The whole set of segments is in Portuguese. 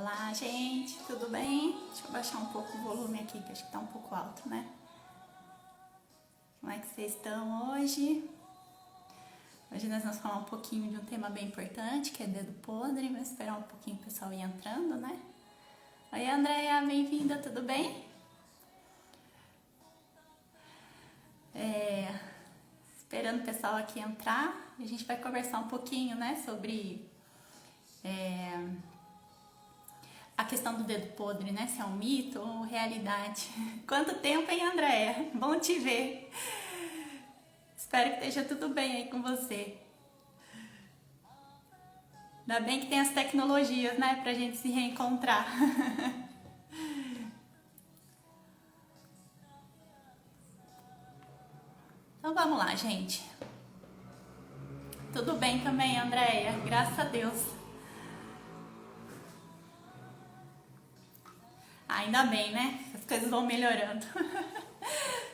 Olá, gente, tudo bem? Deixa eu baixar um pouco o volume aqui, que acho que tá um pouco alto, né? Como é que vocês estão hoje? Hoje nós vamos falar um pouquinho de um tema bem importante, que é dedo podre. Vou esperar um pouquinho o pessoal ir entrando, né? Oi, Andréia, bem-vinda, tudo bem? Esperando o pessoal aqui entrar, a gente vai conversar um pouquinho, né, sobre a questão do dedo podre, né? Se é um mito ou realidade. Quanto tempo, hein, Andréia? Bom te ver. Espero que esteja tudo bem aí com você. Ainda bem que tem as tecnologias, né, pra gente se reencontrar. Então vamos lá, gente. Tudo bem também, Andréia? Graças a Deus. Ainda bem, né? As coisas vão melhorando.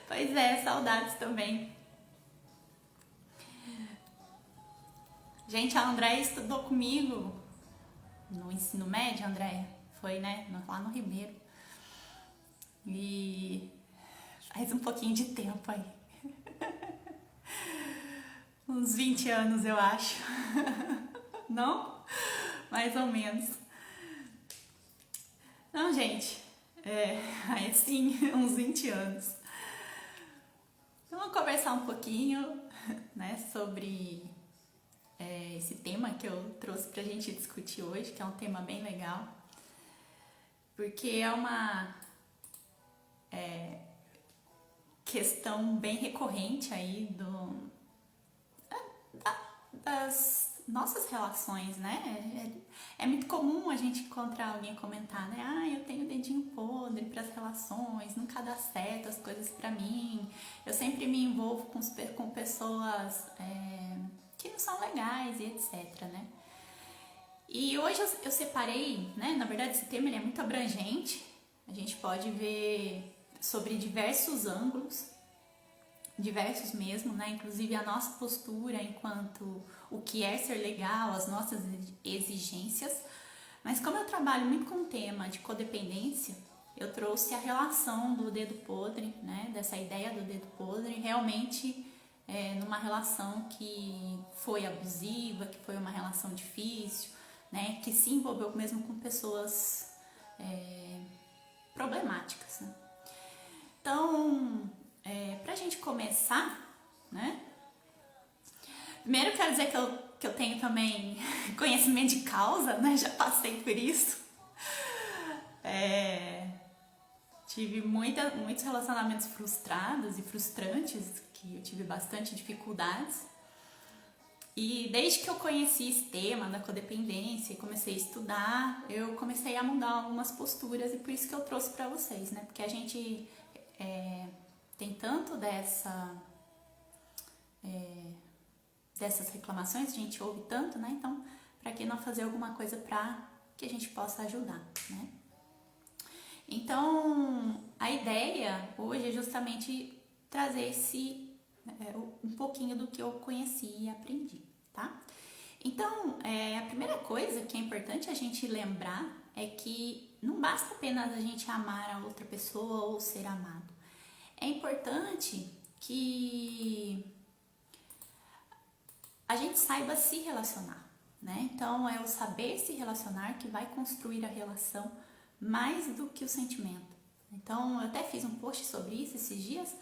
Pois é, saudades também. Gente, a Andréia estudou comigo no ensino médio, Andréia. Foi, né? Lá no Ribeiro. E faz um pouquinho de tempo aí. Uns 20 anos, eu acho. Não? Mais ou menos. Não, gente. Aí sim, uns 20 anos. Então, vamos conversar um pouquinho, né, sobre esse tema que eu trouxe pra gente discutir hoje, que é um tema bem legal. Porque é uma questão bem recorrente aí das nossas relações, né? É muito comum a gente encontrar alguém comentar, né? Ah, eu tenho dedinho podre para as relações, nunca dá certo as coisas para mim. Eu sempre me envolvo com pessoas que não são legais e etc, né? E hoje eu separei, né? Na verdade, esse tema ele é muito abrangente. A gente pode ver sobre diversos ângulos, diversos mesmo, né? Inclusive a nossa postura enquanto o que é ser legal, as nossas exigências. Mas como eu trabalho muito com o tema de codependência, eu trouxe a relação do dedo podre, né? Dessa ideia do dedo podre, realmente numa relação que foi abusiva, que foi uma relação difícil, né? Que se envolveu mesmo com pessoas problemáticas, né? Então, pra gente começar, né? Primeiro eu quero dizer que eu tenho também conhecimento de causa, né? Já passei por isso. Tive muitos relacionamentos frustrados e frustrantes, que eu tive bastante dificuldades. E desde que eu conheci esse tema da codependência e comecei a estudar, eu comecei a mudar algumas posturas e por isso que eu trouxe pra vocês, né? Porque a gente tem tanto dessas reclamações, a gente ouve tanto, né? Então, para que não fazer alguma coisa para que a gente possa ajudar, né? Então, a ideia hoje é justamente trazer um pouquinho do que eu conheci e aprendi, tá? Então, a primeira coisa que é importante a gente lembrar é que não basta apenas a gente amar a outra pessoa ou ser amado. É importante que a gente saiba se relacionar, né? Então, é o saber se relacionar que vai construir a relação mais do que o sentimento. Então, eu até fiz um post sobre isso esses dias,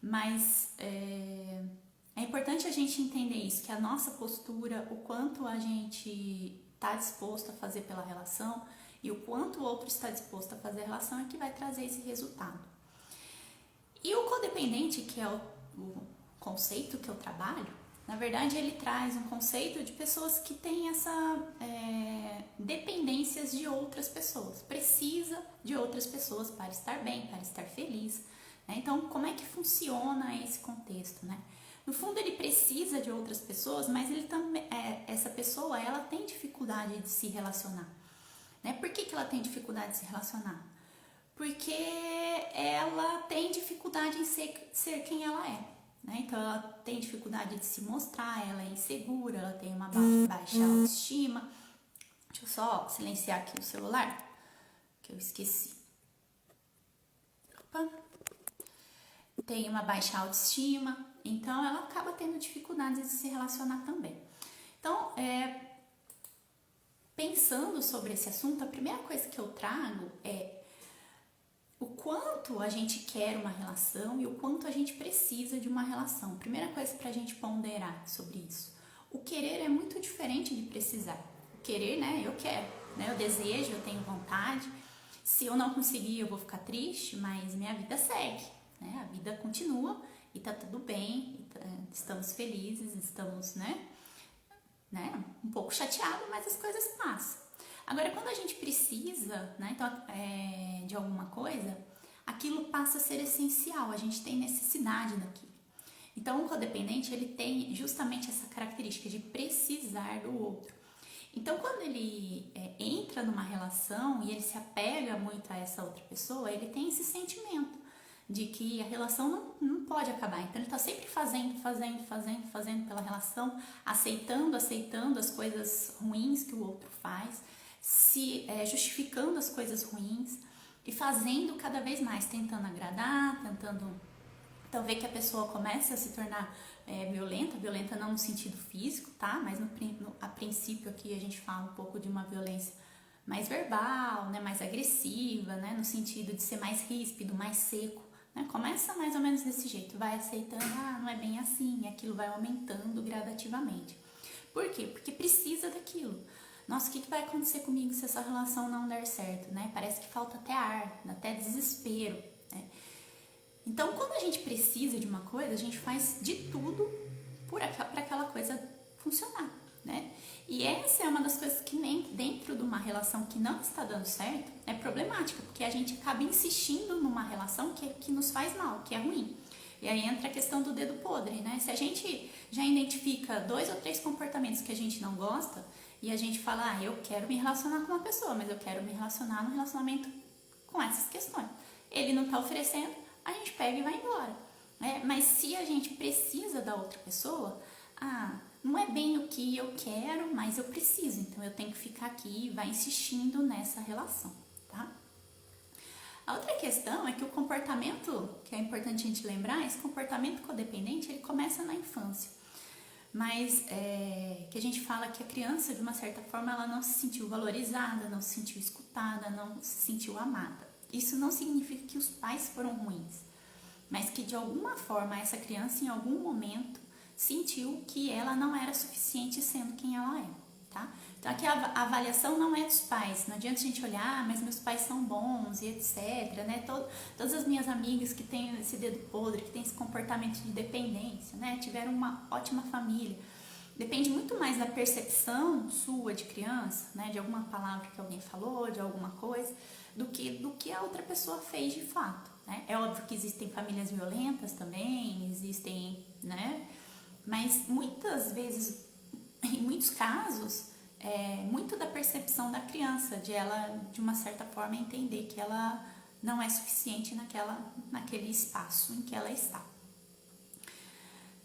mas é importante a gente entender isso, que a nossa postura, o quanto a gente está disposto a fazer pela relação e o quanto o outro está disposto a fazer a relação é que vai trazer esse resultado. E o codependente, que é o conceito que eu trabalho, na verdade ele traz um conceito de pessoas que têm dependências de outras pessoas, precisa de outras pessoas para estar bem, para estar feliz, né? Então, como é que funciona esse contexto, né? No fundo, ele precisa de outras pessoas, mas ele também, essa pessoa ela tem dificuldade de se relacionar, né? Por que ela tem dificuldade de se relacionar? Porque ela tem dificuldade em ser quem ela é, né? Então ela tem dificuldade de se mostrar, ela é insegura, ela tem uma baixa autoestima. Deixa Deixa eu só silenciar aqui o celular, que eu esqueci. Opa. Tem uma baixa autoestima, então ela acaba tendo dificuldades de se relacionar também. Então, pensando sobre esse assunto, a primeira coisa que eu trago é o quanto a gente quer uma relação e o quanto a gente precisa de uma relação. Primeira coisa para a gente ponderar sobre isso. O querer é muito diferente de precisar. O querer, né? Eu quero, né? Eu desejo, eu tenho vontade. Se eu não conseguir, eu vou ficar triste, mas minha vida segue, né? A vida continua e tá tudo bem, estamos felizes, estamos, né? Um pouco chateado, mas as coisas passam. Agora, quando a gente precisa, né, então, de alguma coisa, aquilo passa a ser essencial, a gente tem necessidade daquilo. Então, o codependente, ele tem justamente essa característica de precisar do outro. Então, quando ele entra numa relação e ele se apega muito a essa outra pessoa, ele tem esse sentimento de que a relação não pode acabar. Então, ele está sempre fazendo pela relação, aceitando as coisas ruins que o outro faz, justificando as coisas ruins e fazendo cada vez mais, tentando agradar, tentando então ver que a pessoa começa a se tornar violenta não no sentido físico, tá? Mas a princípio aqui a gente fala um pouco de uma violência mais verbal, né? Mais agressiva, né? No sentido de ser mais ríspido, mais seco, né? Começa mais ou menos desse jeito, vai aceitando, não é bem assim, e aquilo vai aumentando gradativamente. Por quê? Porque precisa daquilo. Nossa, o que vai acontecer comigo se essa relação não der certo, né? Parece que falta até ar, até desespero, né? Então, quando a gente precisa de uma coisa, a gente faz de tudo para aquela coisa funcionar, né? E essa é uma das coisas que dentro de uma relação que não está dando certo é problemática, porque a gente acaba insistindo numa relação que nos faz mal, que é ruim. E aí entra a questão do dedo podre, né? Se a gente já identifica 2 ou 3 comportamentos que a gente não gosta e a gente fala, eu quero me relacionar com uma pessoa, mas eu quero me relacionar num relacionamento com essas questões. Ele não está oferecendo, a gente pega e vai embora, né? Mas se a gente precisa da outra pessoa, não é bem o que eu quero, mas eu preciso, então eu tenho que ficar aqui e vai insistindo nessa relação, tá? A outra questão é que o comportamento, que é importante a gente lembrar, esse comportamento codependente, ele começa na infância, mas que a gente fala que a criança, de uma certa forma, ela não se sentiu valorizada, não se sentiu escutada, não se sentiu amada. Isso não significa que os pais foram ruins, mas que de alguma forma essa criança em algum momento sentiu que ela não era suficiente sendo quem ela é, tá? Então aqui a avaliação não é dos pais, não adianta a gente olhar, mas meus pais são bons e etc, né? Todas as minhas amigas que têm esse dedo podre, que têm esse comportamento de dependência, né? Tiveram uma ótima família. Depende muito mais da percepção sua de criança, né? De alguma palavra que alguém falou, de alguma coisa, do que a outra pessoa fez de fato, né? É óbvio que existem famílias violentas também, existem, né? Mas muitas vezes, em muitos casos, muito da percepção da criança, de ela, de uma certa forma, entender que ela não é suficiente naquele espaço em que ela está.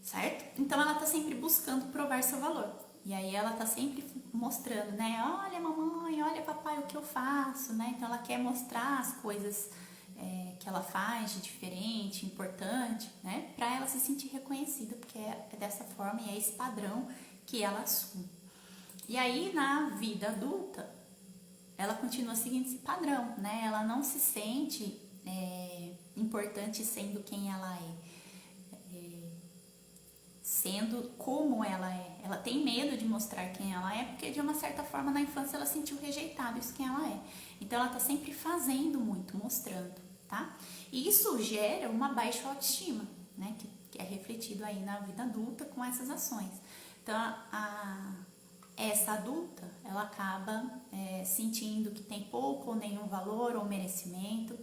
Certo? Então ela tá sempre buscando provar seu valor. E aí ela tá sempre mostrando, né? Olha mamãe, olha papai, o que eu faço, né? Então ela quer mostrar as coisas que ela faz de diferente, importante, né? Pra ela se sentir reconhecida, porque é dessa forma e é esse padrão que ela assume. E aí na vida adulta, ela continua seguindo esse padrão, né? Ela não se sente importante sendo quem ela é. Sendo como ela é. Ela tem medo de mostrar quem ela é, porque de uma certa forma na infância ela sentiu rejeitado isso quem ela é. Então ela tá sempre fazendo muito, mostrando, tá? E isso gera uma baixa autoestima, né? Que é refletido aí na vida adulta com essas ações. Então essa adulta, ela acaba sentindo que tem pouco ou nenhum valor ou merecimento.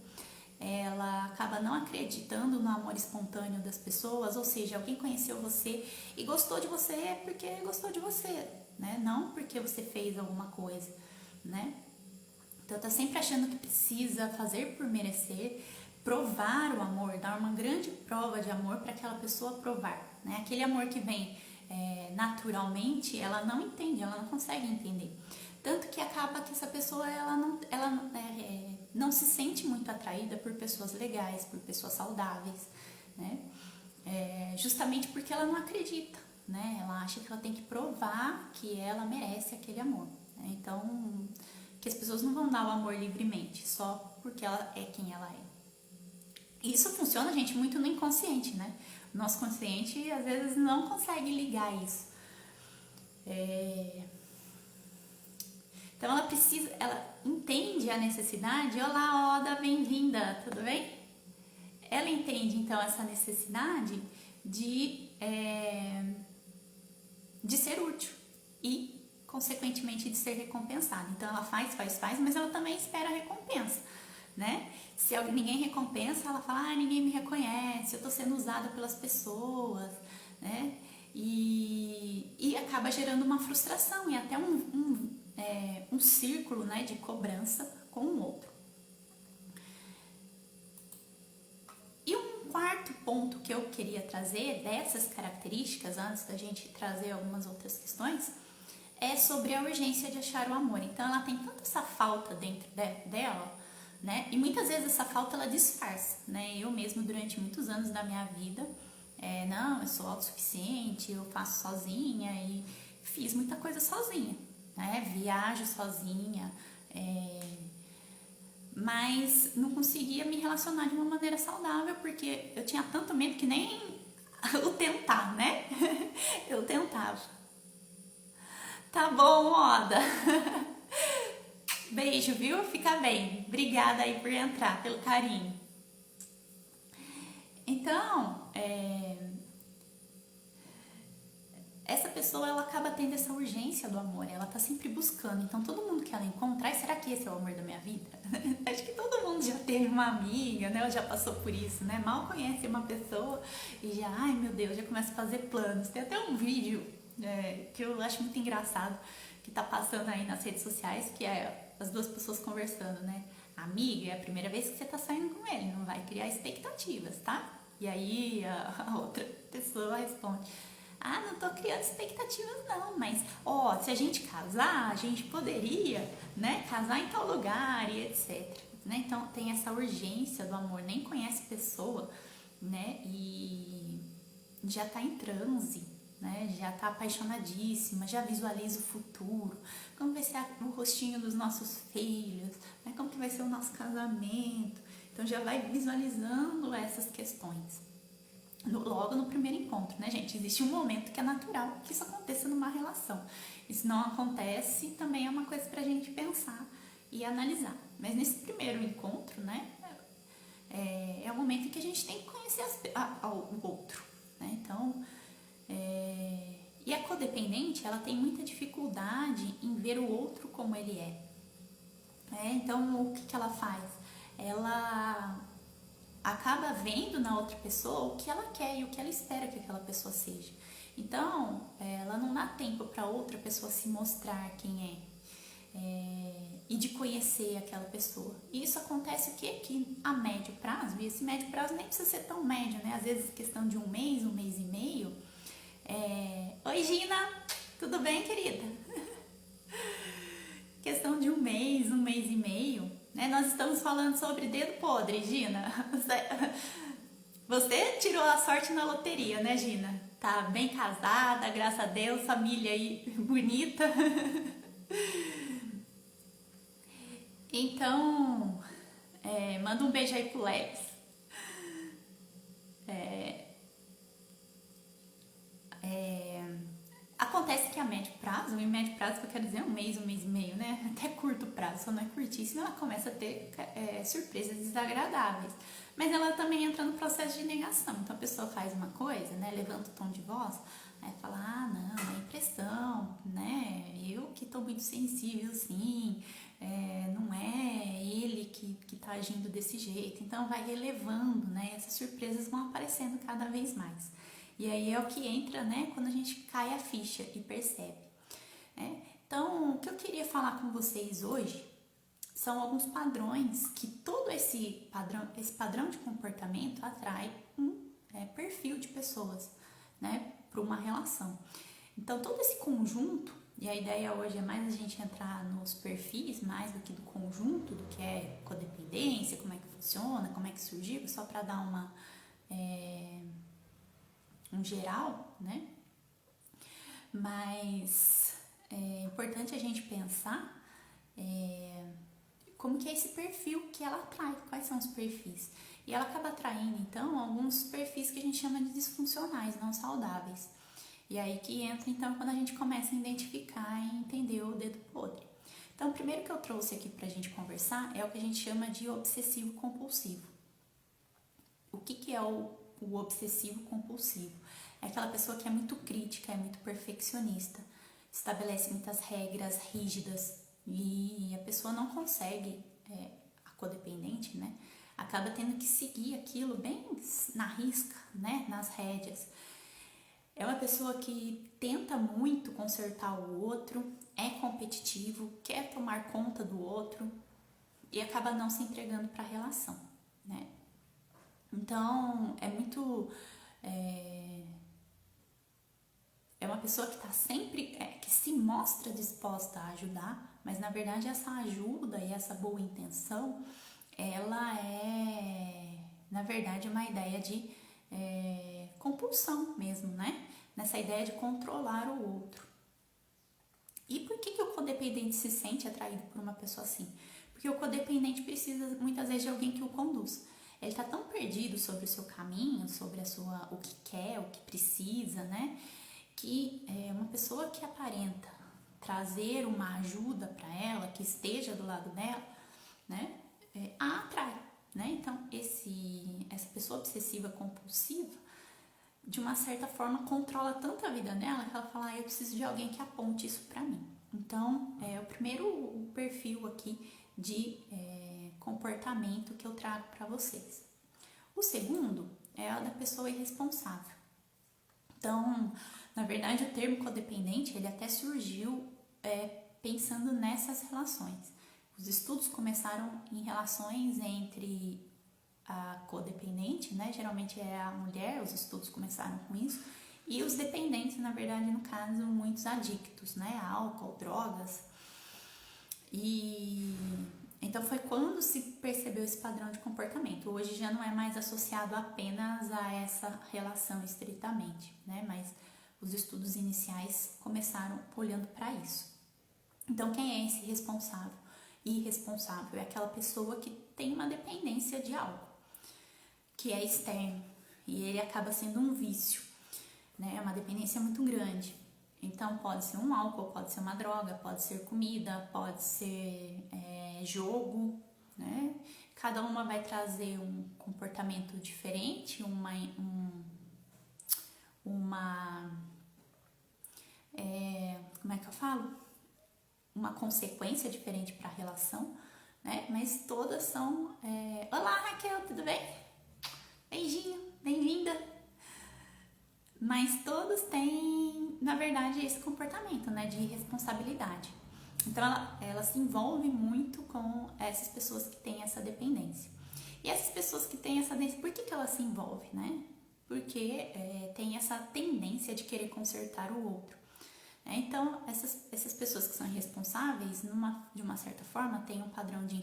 Ela acaba não acreditando no amor espontâneo das pessoas, ou seja, alguém conheceu você e gostou de você porque gostou de você, né? Não porque você fez alguma coisa, né? Então tá sempre achando que precisa fazer por merecer, provar o amor, dar uma grande prova de amor para aquela pessoa provar, né? Aquele amor que vem naturalmente, ela não entende, ela não consegue entender. Tanto que acaba que essa pessoa não se sente muito atraída por pessoas legais, por pessoas saudáveis, né? Justamente porque ela não acredita, né? Ela acha que ela tem que provar que ela merece aquele amor, né? Então, que as pessoas não vão dar o amor livremente, só porque ela é quem ela é. Isso funciona, gente, muito no inconsciente, né? O nosso consciente, às vezes, não consegue ligar isso. Então, ela entende a necessidade. Olá, Oda, bem-vinda, tudo bem? Ela entende, então, essa necessidade de ser útil e, consequentemente, de ser recompensada. Então, ela faz, mas ela também espera a recompensa, né? Se ninguém recompensa, ela fala, ninguém me reconhece, eu tô sendo usada pelas pessoas, né? E acaba gerando uma frustração e até um círculo, né, de cobrança com o outro. E um quarto ponto que eu queria trazer dessas características, antes da gente trazer algumas outras questões, é sobre a urgência de achar o amor. Então, ela tem tanta essa falta dentro dela, né? E muitas vezes essa falta ela disfarça, né? Eu mesmo, durante muitos anos da minha vida, não, eu sou autossuficiente, eu faço sozinha e fiz muita coisa sozinha, né? Viajo sozinha, mas não conseguia me relacionar de uma maneira saudável porque eu tinha tanto medo que nem o tentar, né? Eu tentava. Tá bom, Oda. Beijo, viu? Fica bem. Obrigada aí por entrar, pelo carinho. Então, essa pessoa, ela acaba tendo essa urgência do amor, ela tá sempre buscando. Então, todo mundo que ela encontra, será que esse é o amor da minha vida? Acho que todo mundo já teve uma amiga, né? Ou já passou por isso, né? Mal conhece uma pessoa e já, ai meu Deus, já começa a fazer planos. Tem até um vídeo que eu acho muito engraçado, que tá passando aí nas redes sociais, que é as duas pessoas conversando, né? Amiga, é a primeira vez que você tá saindo com ele, não vai criar expectativas, tá? E aí a outra pessoa responde, não tô criando expectativas não, mas se a gente casar, a gente poderia, né, casar em tal lugar e etc, né? Então tem essa urgência do amor, nem conhece pessoa, né, e já tá em transe, né, já tá apaixonadíssima, já visualiza o futuro, como vai ser o rostinho dos nossos filhos, né, como que vai ser o nosso casamento, então já vai visualizando essas questões. Logo no primeiro encontro, né, gente? Existe um momento que é natural que isso aconteça numa relação. E se não acontece, também é uma coisa pra gente pensar e analisar. Mas nesse primeiro encontro, né, é o momento em que a gente tem que conhecer o outro, né? Então, e a codependente, ela tem muita dificuldade em ver o outro como ele é. Então, o que ela faz? Ela acaba vendo na outra pessoa o que ela quer e o que ela espera que aquela pessoa seja. Então, ela não dá tempo para outra pessoa se mostrar quem e de conhecer aquela pessoa. E isso acontece o quê? Que a médio prazo, e esse médio prazo nem precisa ser tão médio, né? Às vezes questão de um mês e meio. Oi, Gina! Tudo bem, querida? Questão de um mês e meio, né? Nós estamos falando sobre dedo podre, Gina. Você tirou a sorte na loteria, né, Gina? Tá bem casada, graças a Deus, família aí bonita. Então, manda um beijo aí pro Leves. Acontece que a médio prazo, em médio prazo que eu quero dizer um mês e meio, né? Até curto prazo, só não é curtíssimo, ela começa a ter surpresas desagradáveis. Mas ela também entra no processo de negação. Então a pessoa faz uma coisa, né? Levanta o tom de voz, aí fala, não, é impressão, né? Eu que tô muito sensível, sim, não é ele que tá agindo desse jeito. Então vai relevando, né? Essas surpresas vão aparecendo cada vez mais. E aí é o que entra, né, quando a gente cai a ficha e percebe. Então, o que eu queria falar com vocês hoje são alguns padrões que todo esse padrão de comportamento atrai um perfil de pessoas, né, para uma relação. Então, todo esse conjunto E a ideia hoje é mais a gente entrar nos perfis, mais do que do conjunto, do que é codependência, como é que funciona, como é que surgiu, só para dar um geral, né? Mas é importante a gente pensar como que é esse perfil que ela atrai, quais são os perfis. E ela acaba atraindo, então, alguns perfis que a gente chama de disfuncionais, não saudáveis. E aí que entra, então, quando a gente começa a identificar e entender o dedo podre. Então, o primeiro que eu trouxe aqui pra gente conversar é o que a gente chama de obsessivo compulsivo. O que é o obsessivo compulsivo? É aquela pessoa que é muito crítica, é muito perfeccionista, estabelece muitas regras rígidas e a pessoa não consegue, a codependente, né? Acaba tendo que seguir aquilo bem na risca, né? Nas rédeas. É uma pessoa que tenta muito consertar o outro, é competitivo, quer tomar conta do outro e acaba não se entregando para a relação, né? Então, é uma pessoa que está sempre, que se mostra disposta a ajudar, mas na verdade essa ajuda e essa boa intenção, ela é, na verdade, uma ideia de compulsão mesmo, né? Nessa ideia de controlar o outro. E por que o codependente se sente atraído por uma pessoa assim? Porque o codependente precisa muitas vezes de alguém que o conduz. Ele está tão perdido sobre o seu caminho, sobre o que quer, o que precisa, né? Que uma pessoa que aparenta trazer uma ajuda para ela, que esteja do lado dela, né? A atrai, né? Então, essa pessoa obsessiva compulsiva, de uma certa forma, controla tanto a vida dela que ela fala, eu preciso de alguém que aponte isso para mim. Então, é o primeiro perfil aqui de comportamento que eu trago para vocês. O segundo é o da pessoa irresponsável. Então, na verdade, o termo codependente, ele até surgiu pensando nessas relações. Os estudos começaram em relações entre a codependente, né? Geralmente é a mulher, os estudos começaram com isso, e os dependentes, na verdade, no caso, muitos adictos, né? Álcool, drogas. E então foi quando se percebeu esse padrão de comportamento. Hoje já não é mais associado apenas a essa relação estritamente, né? Mas os estudos iniciais começaram olhando para isso. Então, quem é esse responsável? Irresponsável é aquela pessoa que tem uma dependência de algo, que é externo, e ele acaba sendo um vício, né? É uma dependência muito grande. Então, pode ser um álcool, pode ser uma droga, pode ser comida, pode ser jogo, né? Cada uma vai trazer um comportamento diferente, como é que eu falo? Uma consequência diferente para a relação, né? Mas todas são... Olá, Raquel, tudo bem? Beijinho, bem-vinda! Mas todos têm, na verdade, esse comportamento, né, de irresponsabilidade. Então, ela se envolve muito com essas pessoas que têm essa dependência. E essas pessoas que têm essa dependência, por que ela se envolve, né? Porque tem essa tendência de querer consertar o outro. Então, essas pessoas que são irresponsáveis, de uma certa forma, têm um padrão de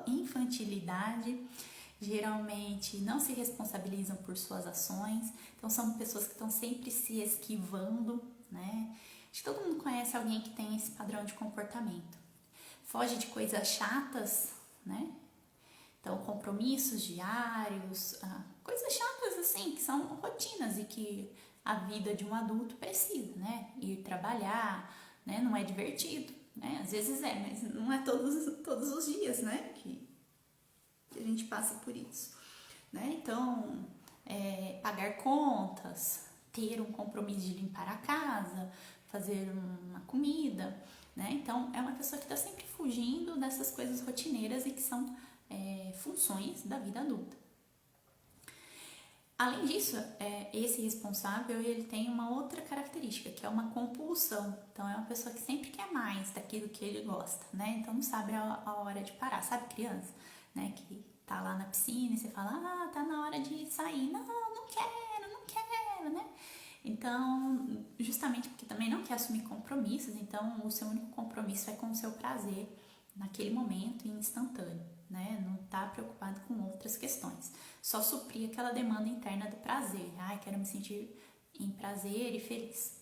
infantilidade, geralmente não se responsabilizam por suas ações, então são pessoas que estão sempre se esquivando, né? Acho que todo mundo conhece alguém que tem esse padrão de comportamento. Foge de coisas chatas, né? Então, compromissos diários, coisas chatas assim, que são rotinas e que a vida de um adulto precisa, né? Ir trabalhar, né? Não é divertido, né? Às vezes mas não é todos os dias, né? Que a gente passa por isso, né? Então, pagar contas, ter um compromisso de limpar a casa, fazer uma comida, né? Então, é uma pessoa que está sempre fugindo dessas coisas rotineiras e que são funções da vida adulta. Além disso, esse responsável, ele tem uma outra característica, que é uma compulsão. Então, é uma pessoa que sempre quer mais daquilo que ele gosta, né? Então, não sabe a hora de parar. Sabe criança, né? Que tá lá na piscina e você fala, tá na hora de sair. Não quero, né? Então, justamente porque também não quer assumir compromissos, então o seu único compromisso é com o seu prazer naquele momento e instantâneo, né? Não tá preocupado com outras questões. Só suprir aquela demanda interna do prazer. Ai, quero me sentir em prazer e feliz.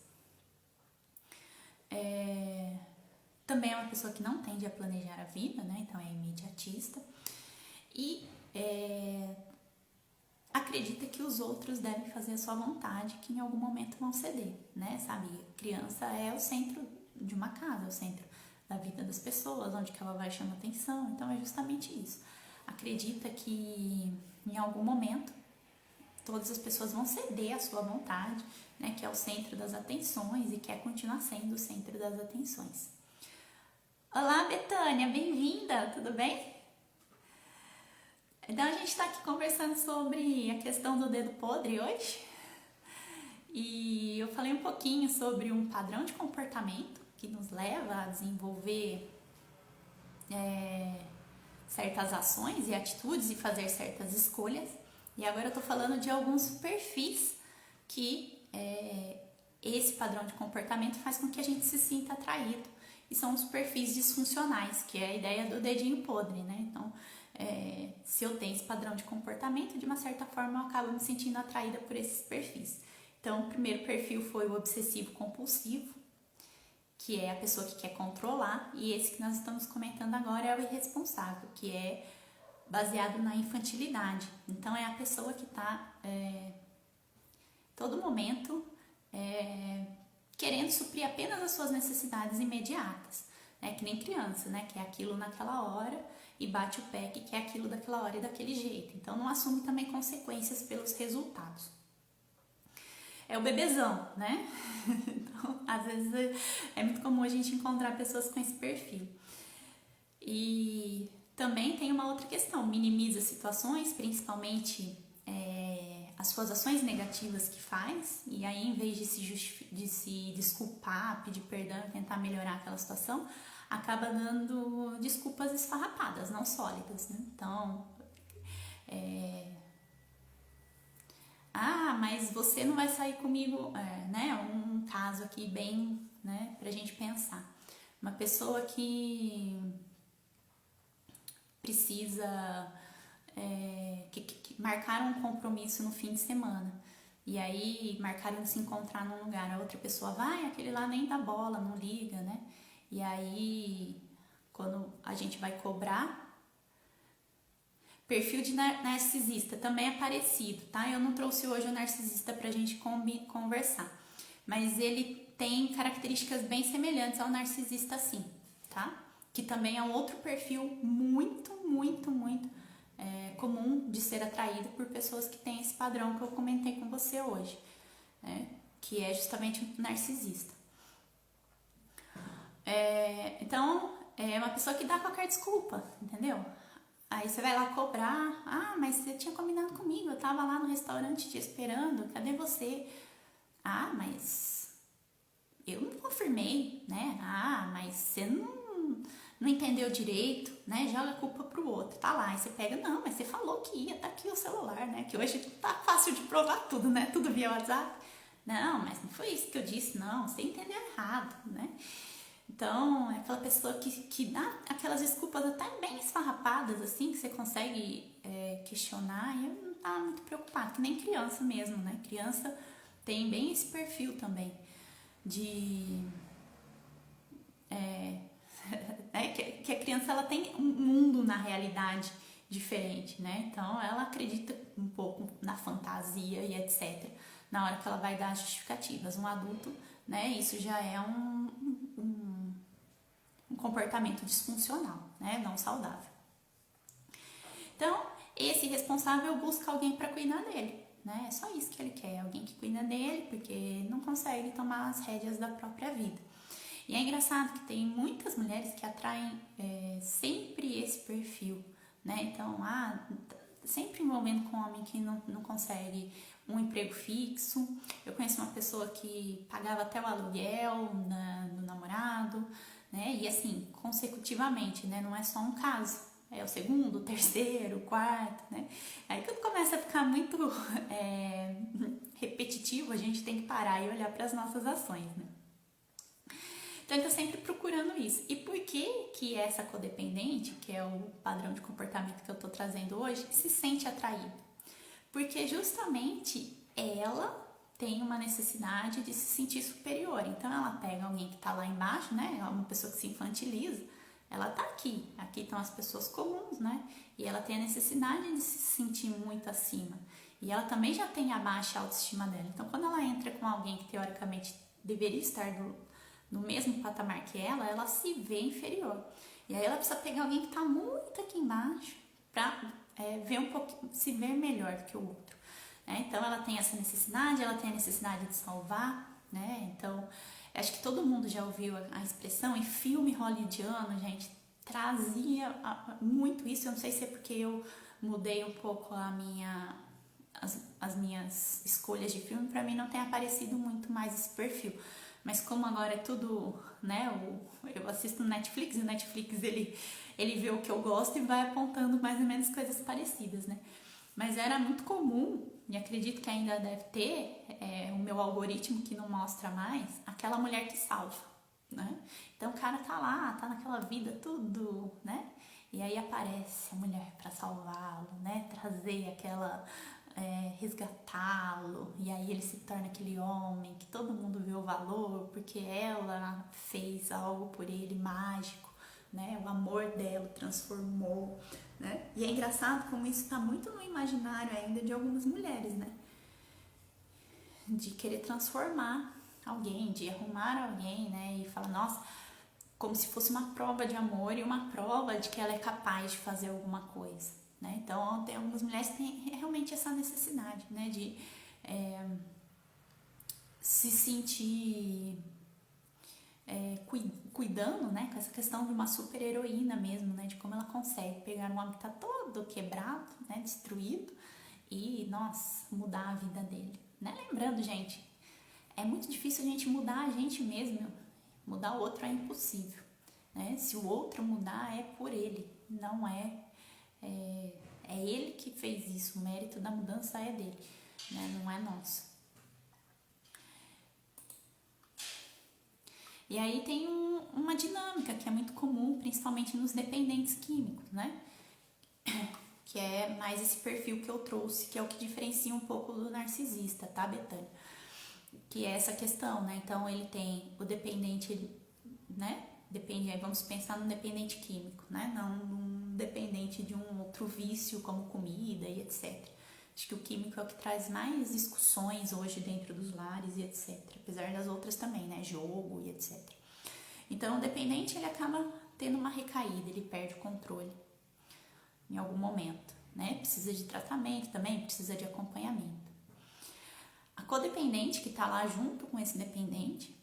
Também é uma pessoa que não tende a planejar a vida, né? Então é imediatista. E acredita que os outros devem fazer a sua vontade, que em algum momento vão ceder, né? Sabe, criança é o centro de uma casa, é o centro da vida das pessoas, onde que ela vai chamar atenção, então é justamente isso. Acredita que em algum momento todas as pessoas vão ceder à sua vontade, né? Que é o centro das atenções e quer continuar sendo o centro das atenções. Olá, Betânia, bem-vinda, tudo bem? Então a gente está aqui conversando sobre a questão do dedo podre hoje. E eu falei um pouquinho sobre um padrão de comportamento que nos leva a desenvolver certas ações e atitudes e fazer certas escolhas. E agora eu tô falando de alguns perfis que esse padrão de comportamento faz com que a gente se sinta atraído. E são os perfis disfuncionais, que é a ideia do dedinho podre, né? Então, se eu tenho esse padrão de comportamento, de uma certa forma eu acabo me sentindo atraída por esses perfis. Então, o primeiro perfil foi o obsessivo compulsivo, que é a pessoa que quer controlar, e esse que nós estamos comentando agora é o irresponsável, que é baseado na infantilidade. Então, é a pessoa que está todo momento querendo suprir apenas as suas necessidades imediatas, né? Que nem criança, né? Que é aquilo naquela hora e bate o pé que quer aquilo daquela hora e daquele jeito. Então, não assume também consequências pelos resultados. É o bebezão, né? Então, às vezes é muito comum a gente encontrar pessoas com esse perfil. E também tem uma outra questão, minimiza situações, principalmente as suas ações negativas que faz, e aí em vez de se desculpar, pedir perdão e tentar melhorar aquela situação, acaba dando desculpas esfarrapadas, não sólidas, né? Então, mas você não vai sair comigo, né? Um caso aqui bem, né, pra gente pensar. Uma pessoa que precisa que marcaram um compromisso no fim de semana e aí marcaram de se encontrar num lugar, a outra pessoa vai, aquele lá nem dá bola, não liga, né? E aí quando a gente vai cobrar, perfil de narcisista também é parecido, tá? Eu não trouxe hoje o narcisista pra gente conversar, mas ele tem características bem semelhantes ao narcisista, sim, tá? Que também é um outro perfil muito comum de ser atraído por pessoas que têm esse padrão que eu comentei com você hoje, né? Que é justamente o narcisista. Então, é uma pessoa que dá qualquer desculpa, entendeu? Aí você vai lá cobrar, mas você tinha combinado comigo, eu tava lá no restaurante te esperando, cadê você? Mas eu não confirmei, né? Mas você não entendeu direito, né? Joga a culpa pro outro, tá lá, e você pega, não, mas você falou que ia, tá aqui o celular, né? Que hoje tá fácil de provar tudo, né? Tudo via WhatsApp. Não, mas não foi isso que eu disse, não, você entendeu errado, né? Então, é aquela pessoa que dá aquelas desculpas até bem esfarrapadas, assim, que você consegue questionar e não tá muito preocupado, que nem criança mesmo, né? Criança tem bem esse perfil também de... que a criança ela tem um mundo na realidade diferente, né? Então ela acredita um pouco na fantasia e etc. Na hora que ela vai dar as justificativas. Um adulto, né? Isso já é um comportamento disfuncional, né? Não saudável. Então esse responsável busca alguém para cuidar dele, né? É só isso que ele quer, alguém que cuida dele, porque não consegue tomar as rédeas da própria vida. E é engraçado que tem muitas mulheres que atraem sempre esse perfil, né? Então, sempre envolvendo com um homem que não consegue um emprego fixo. Eu conheço uma pessoa que pagava até o aluguel do namorado, né? E assim, consecutivamente, né? Não é só um caso. É o segundo, o terceiro, o quarto, né? Aí quando começa a ficar muito repetitivo, a gente tem que parar e olhar para as nossas ações, né? Então, eu tô sempre procurando isso. E por que essa codependente, que é o padrão de comportamento que eu tô trazendo hoje, se sente atraída? Porque justamente ela tem uma necessidade de se sentir superior. Então, ela pega alguém que tá lá embaixo, né? Uma pessoa que se infantiliza, ela tá aqui. Aqui estão as pessoas comuns, né? E ela tem a necessidade de se sentir muito acima. E ela também já tem a baixa autoestima dela. Então, quando ela entra com alguém que teoricamente deveria estar no mesmo patamar que ela se vê inferior. E aí ela precisa pegar alguém que está muito aqui embaixo para ver um pouco, se ver melhor do que o outro. Né? Então ela tem essa necessidade, ela tem a necessidade de salvar, né? Então acho que todo mundo já ouviu a expressão, em filme hollywoodiano, gente, trazia muito isso. Eu não sei se é porque eu mudei um pouco as minhas escolhas de filme, para mim não tem aparecido muito mais esse perfil. Mas como agora é tudo, né, eu assisto no Netflix, e o Netflix ele vê o que eu gosto e vai apontando mais ou menos coisas parecidas, né? Mas era muito comum, e acredito que ainda deve ter, o meu algoritmo que não mostra mais, aquela mulher que salva, né? Então o cara tá lá, tá naquela vida, tudo, né? E aí aparece a mulher para salvá-lo, né? Trazer aquela... resgatá-lo, e aí ele se torna aquele homem que todo mundo vê o valor porque ela fez algo por ele mágico, né? O amor dela o transformou, né? E é engraçado como isso está muito no imaginário ainda de algumas mulheres, né? De querer transformar alguém, de arrumar alguém, né? E falar, nossa, como se fosse uma prova de amor e uma prova de que ela é capaz de fazer alguma coisa. Né? Então, tem algumas mulheres que têm realmente essa necessidade, né? De se sentir cuidando, né? Com essa questão de uma super heroína mesmo, né? De como ela consegue pegar um homem que está todo quebrado, né? Destruído e, nossa, mudar a vida dele. Né? Lembrando, gente, é muito difícil a gente mudar a gente mesmo. Mudar o outro é impossível. Né? Se o outro mudar, é por ele, não é ele que fez isso, o mérito da mudança é dele, né? Não é nosso. E aí tem uma dinâmica que é muito comum, principalmente nos dependentes químicos, né? Que é mais esse perfil que eu trouxe, que é o que diferencia um pouco do narcisista, tá, Betânia? Que é essa questão, né? Então ele tem o dependente, né? Vamos pensar no dependente químico, né? Não num dependente de um outro vício como comida e etc. Acho que o químico é o que traz mais discussões hoje dentro dos lares e etc. Apesar das outras também, né? Jogo e etc. Então o dependente ele acaba tendo uma recaída, ele perde o controle em algum momento, né? Precisa de tratamento também, precisa de acompanhamento. A codependente que está lá junto com esse dependente,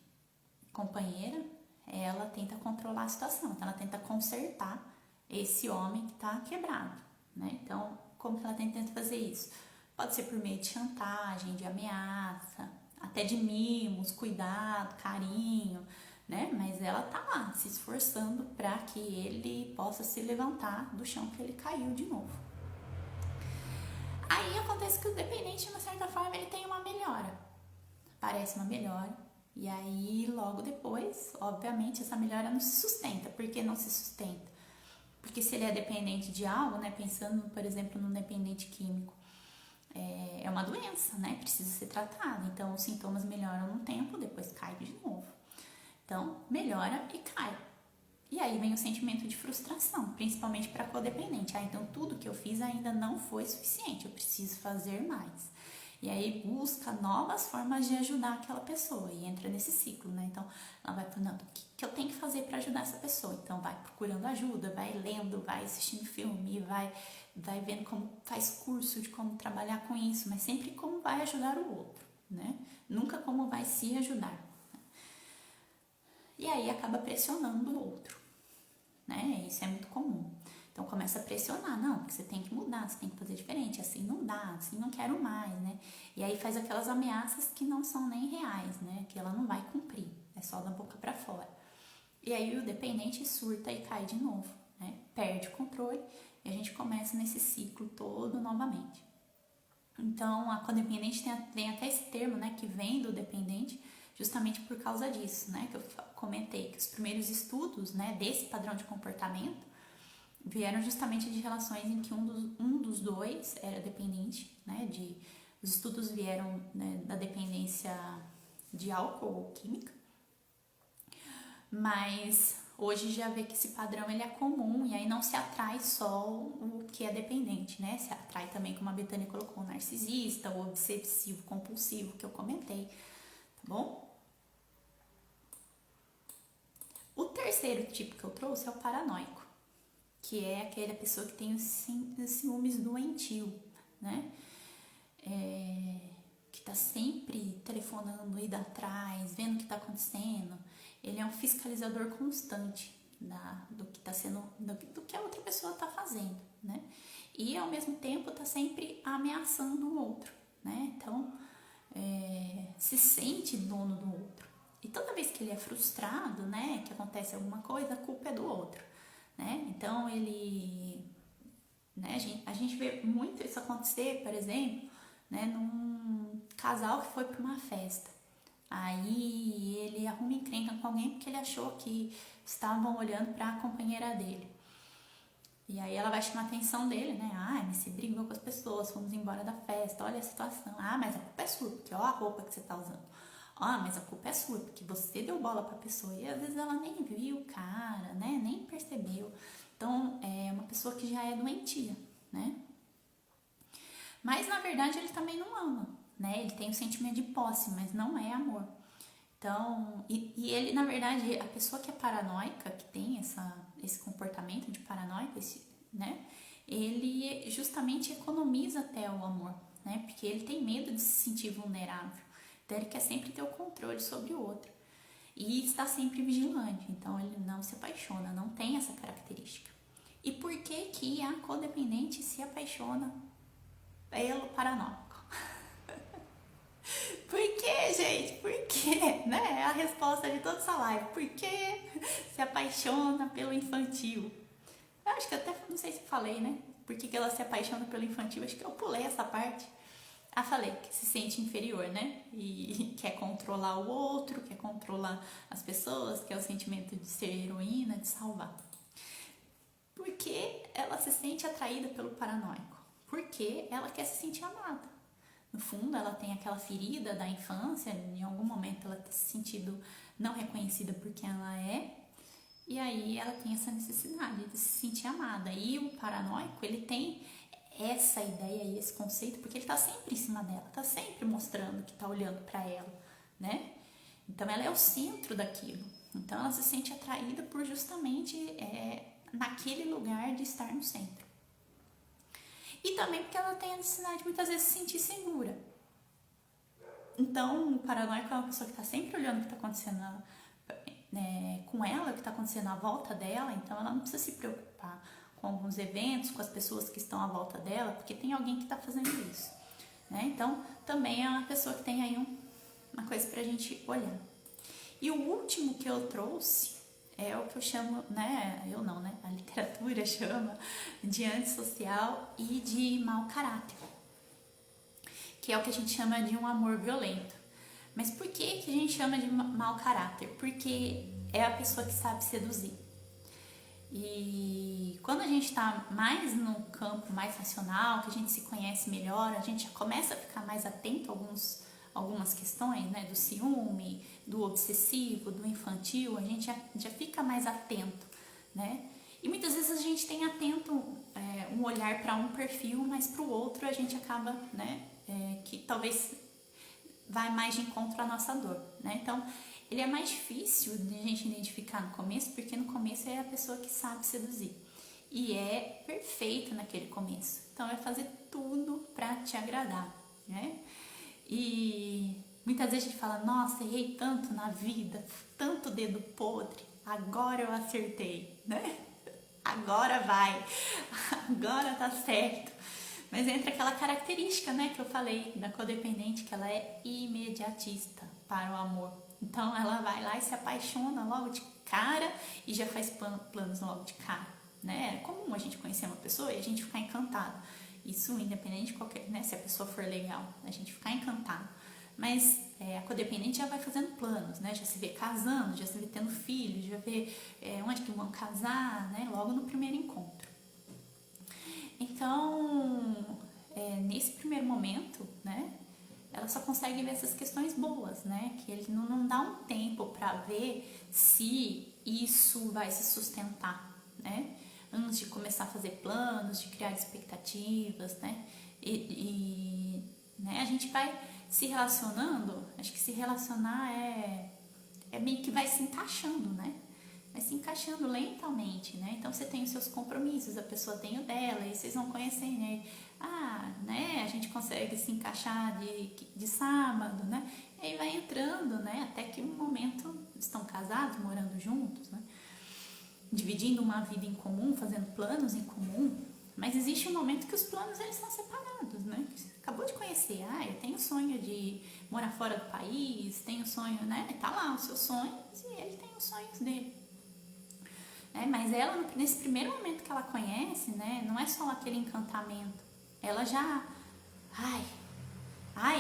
companheira, ela tenta controlar a situação, então ela tenta consertar esse homem que está quebrado, né? Então, como que ela tenta fazer isso? Pode ser por meio de chantagem, de ameaça, até de mimos, cuidado, carinho, né? Mas ela tá lá se esforçando para que ele possa se levantar do chão que ele caiu de novo. Aí acontece que o dependente, de uma certa forma, ele tem uma melhora. Parece uma melhora. E aí, logo depois, obviamente, essa melhora não se sustenta. Por que não se sustenta? Porque se ele é dependente de algo, né? Pensando, por exemplo, num dependente químico, é uma doença, né? Precisa ser tratada. Então, os sintomas melhoram um tempo, depois cai de novo. Então, melhora e cai. E aí vem o sentimento de frustração, principalmente para codependente. Então, tudo que eu fiz ainda não foi suficiente, eu preciso fazer mais. E aí busca novas formas de ajudar aquela pessoa e entra nesse ciclo, né? Então, ela vai falando, o que eu tenho que fazer para ajudar essa pessoa? Então, vai procurando ajuda, vai lendo, vai assistindo filme, vai vendo como faz curso de como trabalhar com isso, mas sempre como vai ajudar o outro, né? Nunca como vai se ajudar. E aí acaba pressionando o outro, né? Isso é muito comum. Então começa a pressionar, não, porque você tem que mudar, você tem que fazer diferente, assim não dá, assim não quero mais, né? E aí faz aquelas ameaças que não são nem reais, né? Que ela não vai cumprir, é só da boca pra fora. E aí o dependente surta e cai de novo, né? Perde o controle e a gente começa nesse ciclo todo novamente. Então, a codependente tem até esse termo, né, que vem do dependente, justamente por causa disso, né, que eu comentei, que os primeiros estudos, né, desse padrão de comportamento vieram justamente de relações em que um dos dois era dependente, né, os estudos vieram, né, da dependência de álcool ou química, mas hoje já vê que esse padrão ele é comum e aí não se atrai só o que é dependente, né? Se atrai também, como a Betânia colocou, o narcisista, o obsessivo compulsivo que eu comentei, tá bom? O terceiro tipo que eu trouxe é o paranoico, que é aquela pessoa que tem os ciúmes doentio, né? Que tá sempre telefonando, indo atrás, vendo o que tá acontecendo. Ele é um fiscalizador constante do que tá sendo, do que a outra pessoa tá fazendo, né? E ao mesmo tempo tá sempre ameaçando o outro, né? Então se sente dono do outro. E toda vez que ele é frustrado, né, que acontece alguma coisa, a culpa é do outro, né? Então né, a gente vê muito isso acontecer, por exemplo, né, num casal que foi para uma festa. Aí ele arruma encrenca com alguém porque ele achou que estavam olhando para a companheira dele. E aí ela vai chamar a atenção dele, né? Ah, mas você brigou com as pessoas, fomos embora da festa, olha a situação. Ah, mas a culpa é sua, porque olha a roupa que você tá usando. Ah, mas a culpa é sua, porque você deu bola pra pessoa. E às vezes ela nem viu o cara, né? Nem percebeu. Então, é uma pessoa que já é doentia, né? Mas na verdade ele também não ama, né? Ele tem o sentimento de posse, mas não é amor. Então, e ele, na verdade, a pessoa que é paranoica, que tem esse comportamento de paranoico, né? Ele justamente economiza até o amor, né? Porque ele tem medo de se sentir vulnerável. Então, ele quer sempre ter o controle sobre o outro. E está sempre vigilante. Então, ele não se apaixona, não tem essa característica. E por que que a codependente se apaixona pelo paranoico? Por que, gente? Por que? Né? É a resposta de toda essa live. Por que se apaixona pelo infantil? Eu acho que até, não sei se falei, né? Por que ela se apaixona pelo infantil? Acho que eu pulei essa parte. Ah, falei que se sente inferior, né? E quer controlar o outro, quer controlar as pessoas, quer o sentimento de ser heroína, de salvar. Por que ela se sente atraída pelo paranoico? Porque ela quer se sentir amada. No fundo, ela tem aquela ferida da infância, em algum momento ela tem se sentido não reconhecida por quem ela é, e aí ela tem essa necessidade de se sentir amada. E o paranoico, ele tem essa ideia e esse conceito, porque ele tá sempre em cima dela, tá sempre mostrando que tá olhando para ela, né? Então ela é o centro daquilo. Então ela se sente atraída por justamente naquele lugar de estar no centro. E também porque ela tem a necessidade de muitas vezes se sentir segura. Então, o paranoico é uma pessoa que está sempre olhando o que está acontecendo com ela, o que está acontecendo à volta dela. Então, ela não precisa se preocupar com alguns eventos, com as pessoas que estão à volta dela, porque tem alguém que está fazendo isso. Né? Então, também é uma pessoa que tem aí uma coisa para a gente olhar. E o último que eu trouxe é o que eu chamo, né? Eu não, né? A literatura chama de antissocial e de mau caráter, que é o que a gente chama de um amor violento. Mas por que a gente chama de mau caráter? Porque é a pessoa que sabe seduzir. E quando a gente está mais no campo mais racional, que a gente se conhece melhor, a gente começa a ficar mais atento a algumas questões, né, do ciúme, do obsessivo, do infantil, a gente já fica mais atento, né? E muitas vezes a gente tem atento um olhar para um perfil, mas para o outro a gente acaba, né, que talvez vai mais de encontro à nossa dor, né? Então, ele é mais difícil de a gente identificar no começo, porque no começo é a pessoa que sabe seduzir. E é perfeito naquele começo. Então, vai fazer tudo para te agradar, né? E muitas vezes a gente fala, nossa, errei tanto na vida, tanto dedo podre, agora eu acertei, né? Agora vai, agora tá certo. Mas entra aquela característica, né, que eu falei da codependente, que ela é imediatista para o amor. Então ela vai lá e se apaixona logo de cara e já faz planos logo de cara, né? É comum a gente conhecer uma pessoa e a gente ficar encantado. Isso independente de qualquer, né, se a pessoa for legal, a gente ficar encantado. Mas a codependente já vai fazendo planos, né? Já se vê casando, já se vê tendo filhos, já vê onde que vão casar, né? Logo no primeiro encontro. Então, nesse primeiro momento, né? Ela só consegue ver essas questões boas, né? Que ele não dá um tempo para ver se isso vai se sustentar, né? Antes de começar a fazer planos, de criar expectativas, né? Né? A gente vai se relacionando, acho que se relacionar é meio que vai se encaixando, né? Vai se encaixando lentamente, né? Então você tem os seus compromissos, a pessoa tem o dela, e vocês vão conhecendo, né? Né? A gente consegue se encaixar de sábado, né? E aí vai entrando, né? Até que um momento estão casados, morando juntos, né? Dividindo uma vida em comum, fazendo planos em comum, mas existe um momento que os planos eles são separados, né? Você acabou de conhecer, eu tenho sonho de morar fora do país, tenho sonho, né? Tá lá os seus sonhos e ele tem os sonhos dele. Mas ela, nesse primeiro momento que ela conhece, né? Não é só aquele encantamento, ela já,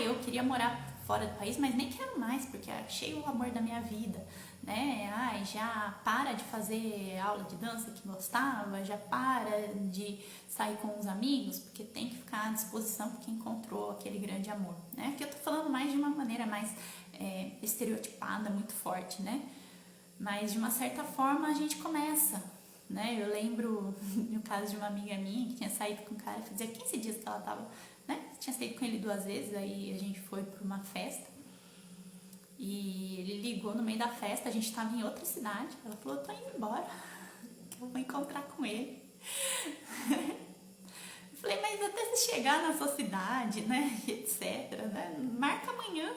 eu queria morar fora do país, mas nem quero mais, porque achei o amor da minha vida, né? Já para de fazer aula de dança que gostava, já para de sair com os amigos, porque tem que ficar à disposição porque encontrou aquele grande amor, né? Aqui eu tô falando mais de uma maneira mais estereotipada, muito forte, né? Mas de uma certa forma a gente começa, né? Eu lembro no caso de uma amiga minha que tinha saído com um cara, fazia 15 dias que ela tava, né? Tinha saído com ele 2 vezes, aí a gente foi para uma festa e ele ligou no meio da festa, a gente tava em outra cidade, ela falou, tô indo embora, que eu vou encontrar com ele. Eu falei, mas até você chegar na sua cidade, né, etc, né, marca amanhã.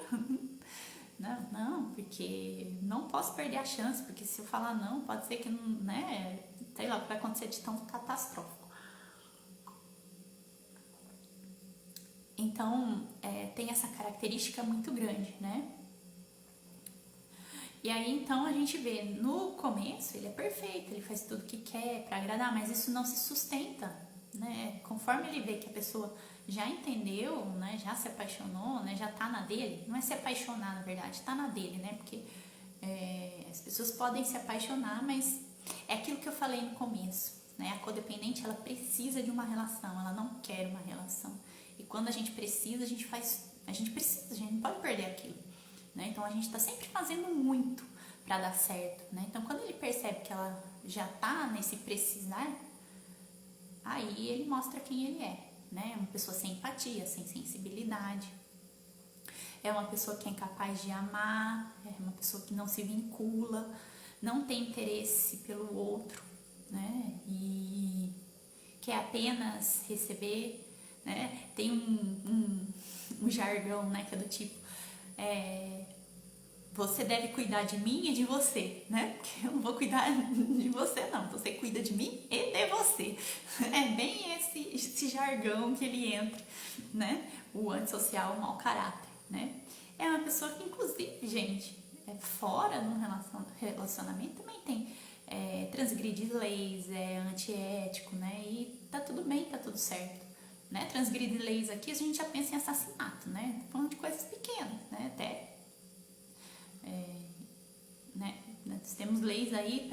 Não, porque não posso perder a chance, porque se eu falar não, pode ser que não, né, sei lá o que vai acontecer de tão catastrófico. Então, tem essa característica muito grande, né? E aí, então, a gente vê, no começo, ele é perfeito, ele faz tudo o que quer para agradar, mas isso não se sustenta, né? Conforme ele vê que a pessoa já entendeu, né, já se apaixonou, né, já tá na dele, não é se apaixonar, na verdade, tá na dele, né? Porque as pessoas podem se apaixonar, mas é aquilo que eu falei no começo, né? A codependente, ela precisa de uma relação, ela não quer uma relação. E quando a gente precisa, a gente não pode perder aquilo, né? Então a gente está sempre fazendo muito para dar certo, né? Então quando ele percebe que ela já tá nesse precisar, aí ele mostra quem ele é, né? É uma pessoa sem empatia, sem sensibilidade, é uma pessoa que é incapaz de amar, é uma pessoa que não se vincula, não tem interesse pelo outro, né? E quer apenas receber, né? Tem um jargão, né? Que é do tipo, você deve cuidar de mim e de você, né? Porque eu não vou cuidar de você, não. Você cuida de mim e de você. É bem esse jargão que ele entra, né? O antissocial, o mau caráter, né? É uma pessoa que, inclusive, gente, fora de um relacionamento também tem transgredir leis, é antiético, né? E tá tudo bem, tá tudo certo, né? Transgredir leis aqui, a gente já pensa em assassinato, né? Tô falando de coisas pequenas, né? Até né? Nós temos leis aí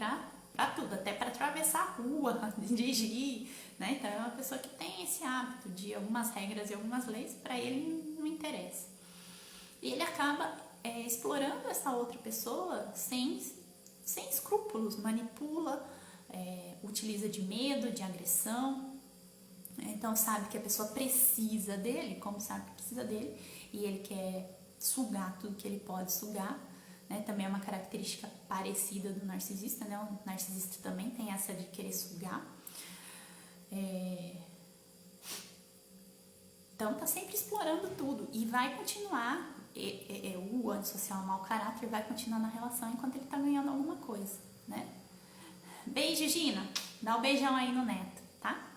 para tudo, até para atravessar a rua, dirigir, né? Então é uma pessoa que tem esse hábito de algumas regras e algumas leis, para ele não interessa. E ele acaba explorando essa outra pessoa sem escrúpulos, manipula, utiliza de medo, de agressão. Então sabe que a pessoa precisa dele, como sabe que precisa dele, e ele quer sugar tudo que ele pode sugar, né? Também é uma característica parecida do narcisista, né? O narcisista também tem essa de querer sugar. Então tá sempre explorando tudo e vai continuar, o antissocial mau caráter vai continuar na relação enquanto ele tá ganhando alguma coisa, né? Beijo, Gina, dá um beijão aí no neto, tá?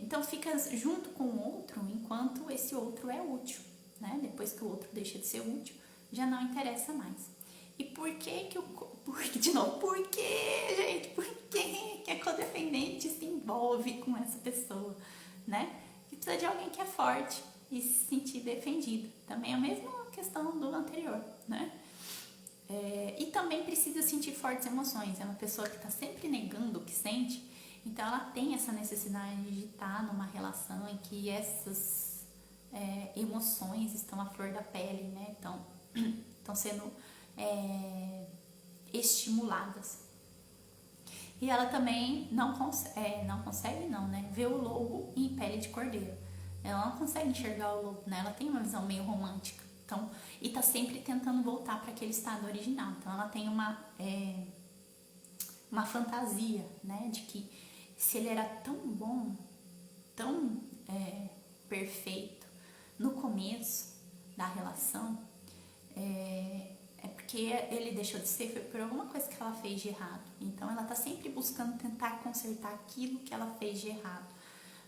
Então fica junto com o outro enquanto esse outro é útil, né? Depois que o outro deixa de ser útil, já não interessa mais. E por que de novo, por que, gente? Por que a codependente se envolve com essa pessoa, né? E precisa de alguém que é forte e se sentir defendido. Também é a mesma questão do anterior, né? E também precisa sentir fortes emoções. É uma pessoa que está sempre negando o que sente, então ela tem essa necessidade de estar numa relação em que essas emoções estão à flor da pele, né? Estão sendo estimuladas. E ela também não consegue, né? Ver o lobo em pele de cordeiro. Ela não consegue enxergar o lobo, né? Ela tem uma visão meio romântica. Então, e tá sempre tentando voltar para aquele estado original. Então, ela tem uma fantasia, né? De que se ele era tão bom, tão perfeito no começo da relação, porque ele deixou de ser, foi por alguma coisa que ela fez de errado. Então ela tá sempre buscando tentar consertar aquilo que ela fez de errado,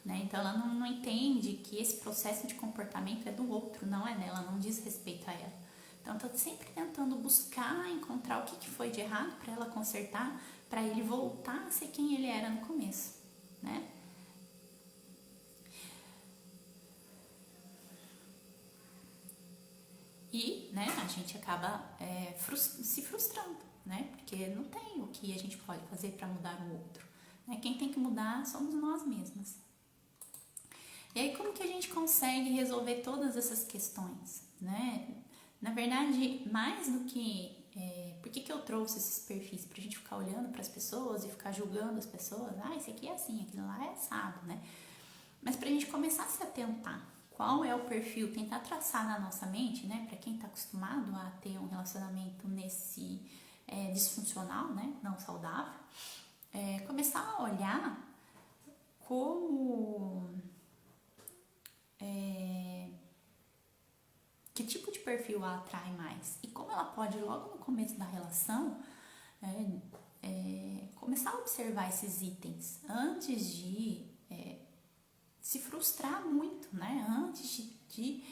né? Então ela não entende que esse processo de comportamento é do outro, não é dela, não diz respeito a ela. Então tá sempre tentando buscar, encontrar o que foi de errado para ela consertar, para ele voltar a ser quem ele era no começo, né? E, né, a gente acaba se frustrando, né? Porque não tem o que a gente pode fazer para mudar o outro, né? Quem tem que mudar somos nós mesmas. E aí, como que a gente consegue resolver todas essas questões, né? Na verdade, mais do que... por que eu trouxe esses perfis? Pra gente ficar olhando para as pessoas e ficar julgando as pessoas. Ah, esse aqui é assim, aquilo lá é assado, né? Mas pra gente começar a se atentar. Qual é o perfil? Tentar traçar na nossa mente, né? Pra quem tá acostumado a ter um relacionamento nesse disfuncional, né? Não saudável. Começar a olhar como... que tipo de perfil a atrai mais e como ela pode, logo no começo da relação, começar a observar esses itens antes de se frustrar muito, né? Antes de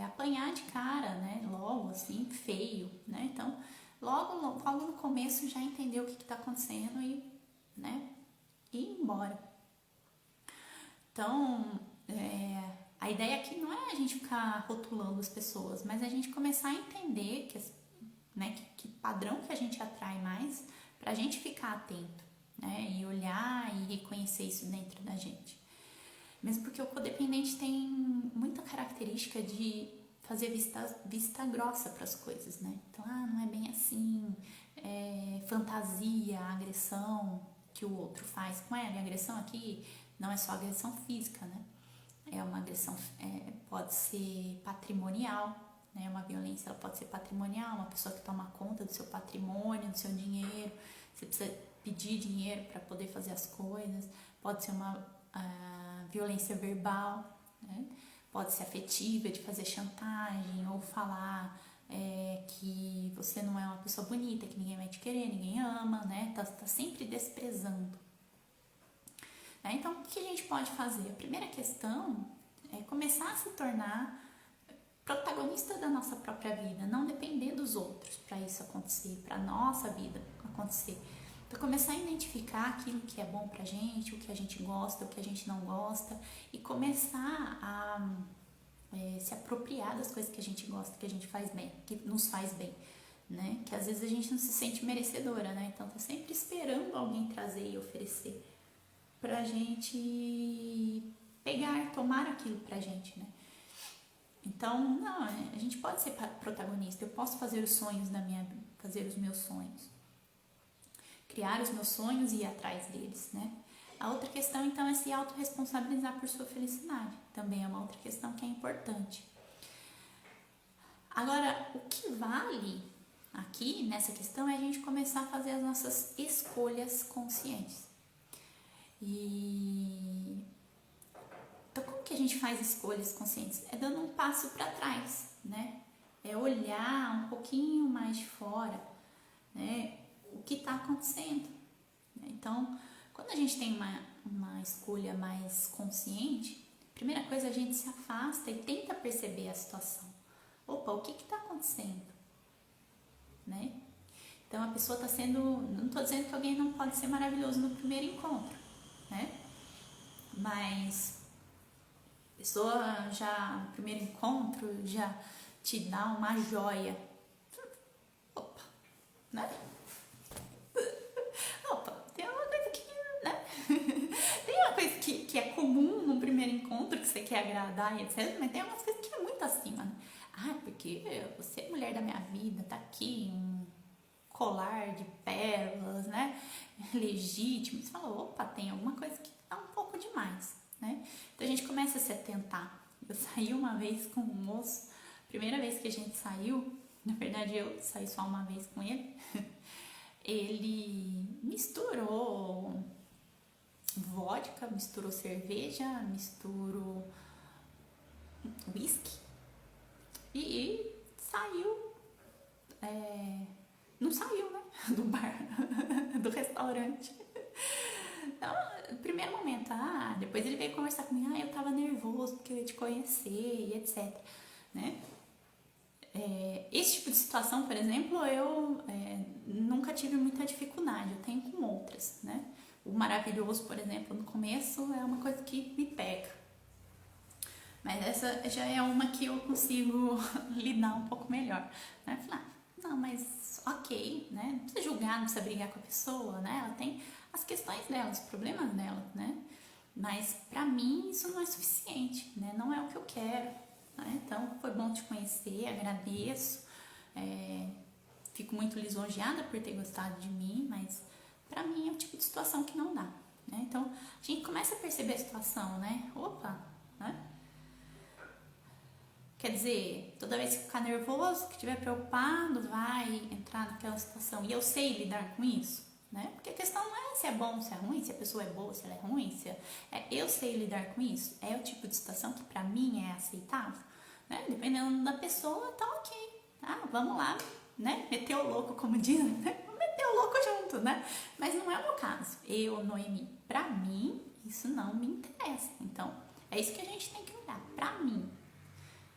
apanhar de cara, né? Logo assim, feio, né? Então, logo no começo já entender o que está acontecendo e, né? Ir embora. Então, a ideia aqui não é a gente ficar rotulando as pessoas, mas a gente começar a entender que padrão que a gente atrai mais, pra gente ficar atento, né? E olhar e reconhecer isso dentro da gente. Mesmo porque o codependente tem muita característica de fazer vista grossa para as coisas, né? Então, não é bem assim, fantasia, agressão que o outro faz com ela. E a agressão aqui não é só agressão física, né? É uma agressão, pode ser patrimonial, né? Uma violência, ela pode ser patrimonial, uma pessoa que toma conta do seu patrimônio, do seu dinheiro, você precisa pedir dinheiro para poder fazer as coisas, pode ser uma violência verbal, né? Pode ser afetiva, de fazer chantagem ou falar que você não é uma pessoa bonita, que ninguém vai te querer, ninguém ama, né? Tá sempre desprezando. Então, o que a gente pode fazer? A primeira questão é começar a se tornar protagonista da nossa própria vida, não depender dos outros para isso acontecer, para a nossa vida acontecer. Então, começar a identificar aquilo que é bom pra gente, o que a gente gosta, o que a gente não gosta, e começar a se apropriar das coisas que a gente gosta, que a gente faz bem, que nos faz bem, né? Que às vezes a gente não se sente merecedora, né? Então tá sempre esperando alguém trazer e oferecer pra gente pegar, tomar aquilo pra gente, né? Então, não, a gente pode ser protagonista, eu posso fazer os sonhos da minha vida, fazer os meus sonhos, criar os meus sonhos e ir atrás deles, né? A outra questão, então, é se autorresponsabilizar por sua felicidade. Também é uma outra questão que é importante. Agora, o que vale aqui nessa questão é a gente começar a fazer as nossas escolhas conscientes. Então, como que a gente faz escolhas conscientes? É dando um passo para trás, né? É olhar um pouquinho mais de fora, né? O que está acontecendo. Então, quando a gente tem uma escolha mais consciente, a primeira coisa, a gente se afasta e tenta perceber a situação. Opa, o que está acontecendo? Né? Então a pessoa está sendo, não estou dizendo que alguém não pode ser maravilhoso no primeiro encontro, né? Mas a pessoa já no primeiro encontro já te dá uma joia. Opa, né? Opa, tem uma coisa que, né? Tem uma coisa que é comum no primeiro encontro, que você quer agradar e etc. Mas tem umas coisas que é muito acima, né? Ah, porque você é mulher da minha vida, tá aqui um colar de pérolas, né? Legítimo. Você fala, opa, tem alguma coisa que tá um pouco demais, né? Então a gente começa a se atentar. Eu saí uma vez com um moço, primeira vez que a gente saiu, na verdade eu saí só uma vez com ele, ele misturou vodka, misturou cerveja, misturou whisky e saiu, não saiu, né, do bar, do restaurante. Então, primeiro momento, depois ele veio conversar comigo, eu tava nervoso porque eu ia te conhecer e etc, né? Esse tipo de situação, por exemplo, eu nunca tive muita dificuldade, eu tenho com outras, né? O maravilhoso, por exemplo, no começo é uma coisa que me pega. Mas essa já é uma que eu consigo lidar um pouco melhor, né? Falar, não, mas ok, né? Não precisa julgar, não precisa brigar com a pessoa, né? Ela tem as questões dela, os problemas dela, né? Mas pra mim isso não é suficiente, né? Não é o que eu quero, né? Então foi bom te conhecer, agradeço, fico muito lisonjeada por ter gostado de mim, mas pra mim é o tipo de situação que não dá, né? Então a gente começa a perceber a situação, né? Opa, né? Quer dizer, toda vez que ficar nervoso, que estiver preocupado, vai entrar naquela situação. E eu sei lidar com isso, né? Porque a questão não é se é bom, se é ruim, se a pessoa é boa, se ela é ruim, eu sei lidar com isso. É o tipo de situação que pra mim é aceitável, né? Dependendo da pessoa, tá ok. Vamos lá, né? Meter o louco, como diz, né? Meter o louco junto, né? Mas não é o meu caso. Eu, Noemi, pra mim, isso não me interessa. Então, é isso que a gente tem que olhar. Pra mim,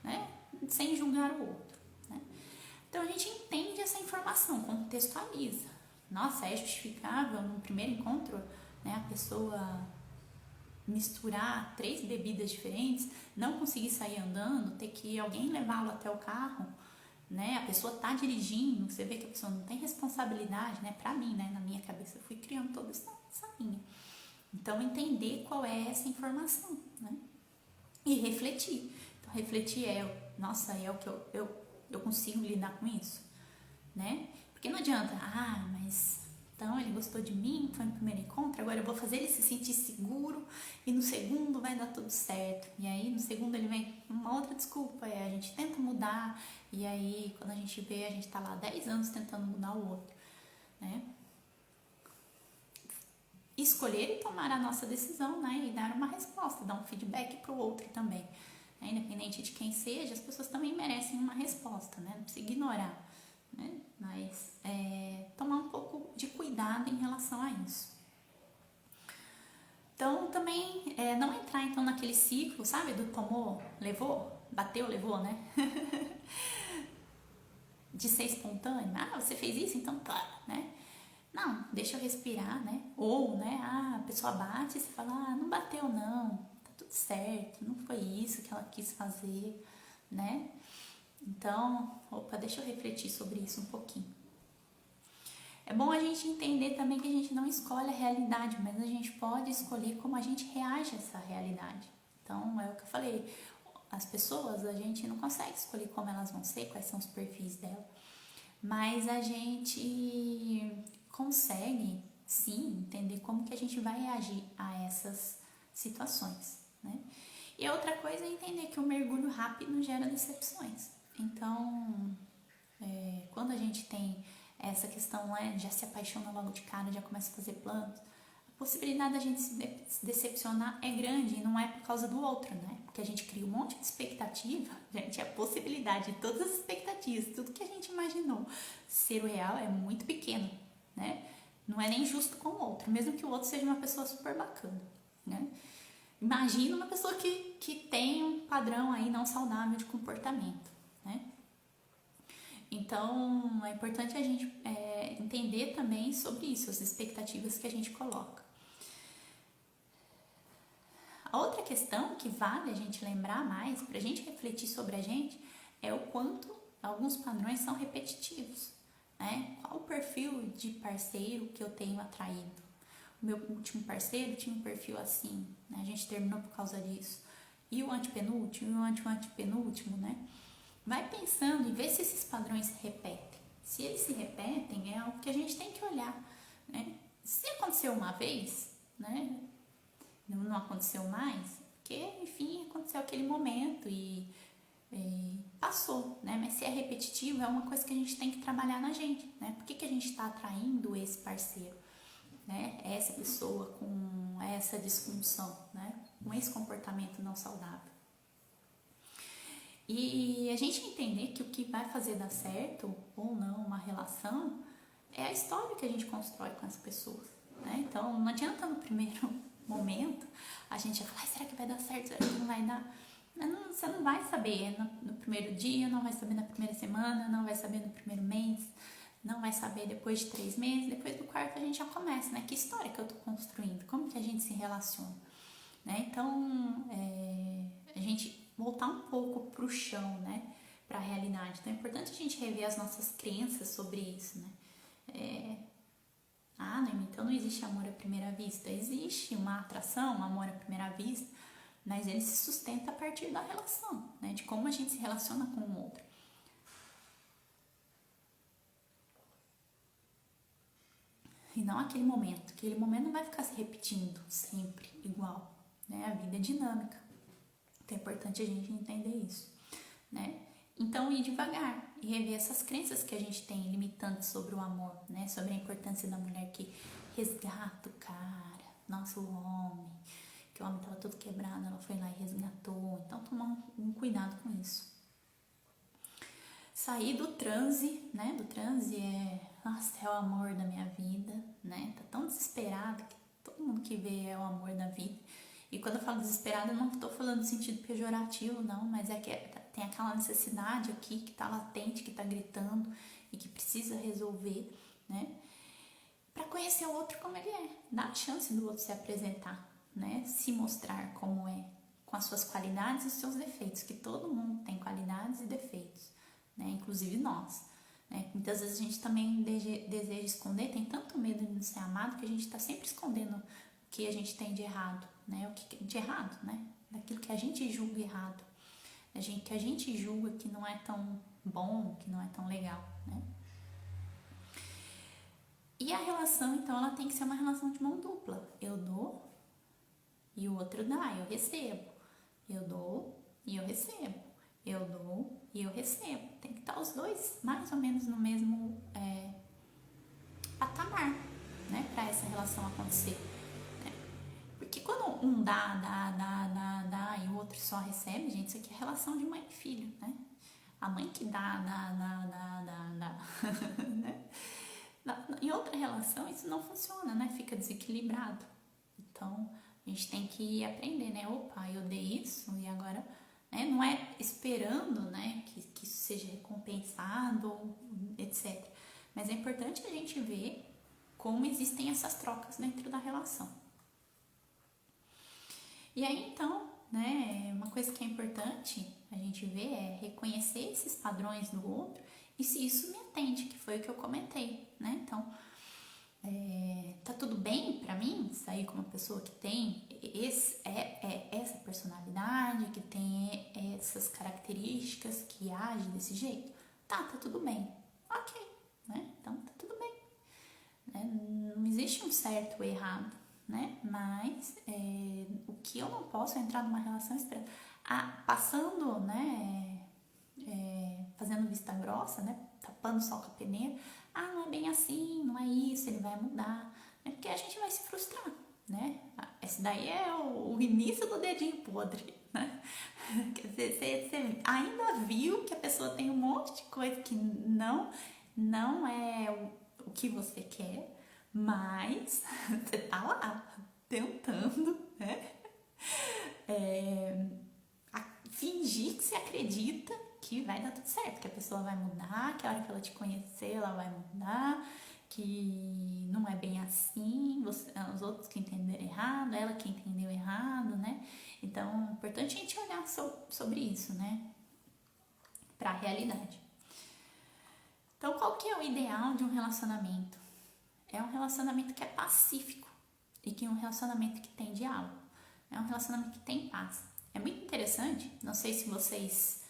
né? Sem julgar o outro, né? Então a gente entende essa informação, contextualiza. Nossa, é justificável no primeiro encontro, né, a pessoa misturar 3 bebidas diferentes, não conseguir sair andando, ter que alguém levá-lo até o carro, né? A pessoa tá dirigindo, você vê que a pessoa não tem responsabilidade, né? Pra mim, né, na minha cabeça, eu fui criando toda essa linha. Então entender qual é essa informação, né? E refletir. Refletir nossa, é o que eu consigo lidar com isso, né? Porque não adianta, mas então ele gostou de mim, foi no primeiro encontro, agora eu vou fazer ele se sentir seguro e no segundo vai dar tudo certo. E aí no segundo ele vem uma outra desculpa, a gente tenta mudar e aí quando a gente vê, a gente tá lá 10 anos tentando mudar o outro, né? Escolher e tomar a nossa decisão, né? E dar uma resposta, dar um feedback pro outro também. Independente de quem seja, as pessoas também merecem uma resposta, né? Não precisa ignorar, né? Mas tomar um pouco de cuidado em relação a isso. Então, também não entrar então naquele ciclo, sabe? Do tomou, levou, bateu, levou, né? De ser espontâneo. Você fez isso, então tá, né? Não, deixa eu respirar, né? Ou, né? A pessoa bate e você fala, não bateu não, tudo certo, não foi isso que ela quis fazer, né? Então, deixa eu refletir sobre isso um pouquinho. É bom a gente entender também que a gente não escolhe a realidade, mas a gente pode escolher como a gente reage a essa realidade. Então, é o que eu falei, as pessoas, a gente não consegue escolher como elas vão ser, quais são os perfis dela, mas a gente consegue, sim, entender como que a gente vai reagir a essas situações, né? E a outra coisa é entender que o mergulho rápido gera decepções. Então, quando a gente tem essa questão, já se apaixona logo de cara, já começa a fazer planos, a possibilidade da gente se decepcionar é grande e não é por causa do outro, né? Porque a gente cria um monte de expectativa, gente, a possibilidade de todas as expectativas, tudo que a gente imaginou ser o real é muito pequeno, né? Não é nem justo com o outro, mesmo que o outro seja uma pessoa super bacana, né? Imagina uma pessoa que tem um padrão aí não saudável de comportamento, né? Então, é importante a gente entender também sobre isso, as expectativas que a gente coloca. A outra questão que vale a gente lembrar mais, para a gente refletir sobre a gente, é o quanto alguns padrões são repetitivos, né? Qual o perfil de parceiro que eu tenho atraído? O meu último parceiro tinha um perfil assim, né? A gente terminou por causa disso. E o antepenúltimo, e o antepenúltimo, né? Vai pensando e vê se esses padrões se repetem. Se eles se repetem, é algo que a gente tem que olhar, né? Se aconteceu uma vez, né? Não aconteceu mais, porque, enfim, aconteceu aquele momento e passou, né? Mas se é repetitivo, é uma coisa que a gente tem que trabalhar na gente, né? Por que a gente está atraindo esse parceiro, né? Essa pessoa com essa disfunção, né? Com esse comportamento não saudável. E a gente entender que o que vai fazer dar certo ou não uma relação é a história que a gente constrói com as pessoas, né? Então, não adianta no primeiro momento a gente falar, será que vai dar certo, será que não vai dar? Não, você não vai saber no primeiro dia, não vai saber na primeira semana, não vai saber no primeiro mês, não vai saber depois de 3 meses, depois do quarto a gente já começa, né? Que história que eu tô construindo, como que a gente se relaciona, né? Então, a gente voltar um pouco pro chão, né? Pra realidade. Então é importante a gente rever as nossas crenças sobre isso, né? Noemi, então não existe amor à primeira vista. Existe uma atração, um amor à primeira vista, mas ele se sustenta a partir da relação, né? De como a gente se relaciona com o outro. E não aquele momento. Aquele momento não vai ficar se repetindo sempre igual, né? A vida é dinâmica. Então é importante a gente entender isso, né? Então, ir devagar e rever essas crenças que a gente tem limitantes sobre o amor, né? Sobre a importância da mulher que resgata o cara, nosso homem, que o homem estava todo quebrado, ela foi lá e resgatou. Então, tomar um cuidado com isso. Sair do transe, né? Do transe nossa, é o amor da minha vida, né? Tá tão desesperado que todo mundo que vê é o amor da vida. E quando eu falo desesperado, eu não estou falando no sentido pejorativo, não, mas é que tem aquela necessidade aqui que está latente, que está gritando e que precisa resolver, né? Para conhecer o outro como ele é, dar a chance do outro se apresentar, né? Se mostrar como é, com as suas qualidades e os seus defeitos, que todo mundo tem qualidades e defeitos, né? Inclusive nós, né? Muitas vezes a gente também deseja esconder, tem tanto medo de não ser amado que a gente está sempre escondendo o que a gente tem de errado, né? O que de errado, né? Daquilo que a gente julga errado, que a gente julga que não é tão bom, que não é tão legal, né? E a relação, então, ela tem que ser uma relação de mão dupla. Eu dou e o outro dá, eu recebo. Eu dou e eu recebo. Eu dou e eu recebo. Tem que estar os dois mais ou menos no mesmo patamar, né? Para essa relação acontecer. Porque quando um dá e o outro só recebe, gente, isso aqui é relação de mãe e filho, né? A mãe que dá, né? Em outra relação isso não funciona, né? Fica desequilibrado. Então, a gente tem que aprender, né? Opa, eu dei isso e agora, né? Não é esperando, né? Que isso seja recompensado, etc. Mas é importante a gente ver como existem essas trocas dentro da relação. E aí, então, né? Uma coisa que é importante a gente ver é reconhecer esses padrões do outro e se isso me atende, que foi o que eu comentei, né? Então, tá tudo bem pra mim sair com uma pessoa que tem essa personalidade, que tem essas características, que age desse jeito? Tá tudo bem. Ok, né? Então, tá tudo bem. Não existe um certo ou errado, né? Mas o que eu não posso é entrar numa relação esperando, passando, né? Fazendo vista grossa, né? Tapando o sol com a peneira. Não é bem assim, não é isso, ele vai mudar. Porque a gente vai se frustrar, né? Esse daí é o início do dedinho podre, né? Quer dizer, você ainda viu que a pessoa tem um monte de coisa que não é o que você quer, mas você tá lá tentando, né? Fingir que você acredita que vai dar tudo certo, que a pessoa vai mudar, que a hora que ela te conhecer ela vai mudar, que não é bem assim, os outros que entenderam errado, ela que entendeu errado, né? Então, é importante a gente olhar sobre isso, né? Para a realidade. Então, qual que é o ideal de um relacionamento? É um relacionamento que é pacífico e que é um relacionamento que tem diálogo. É um relacionamento que tem paz. É muito interessante, não sei se vocês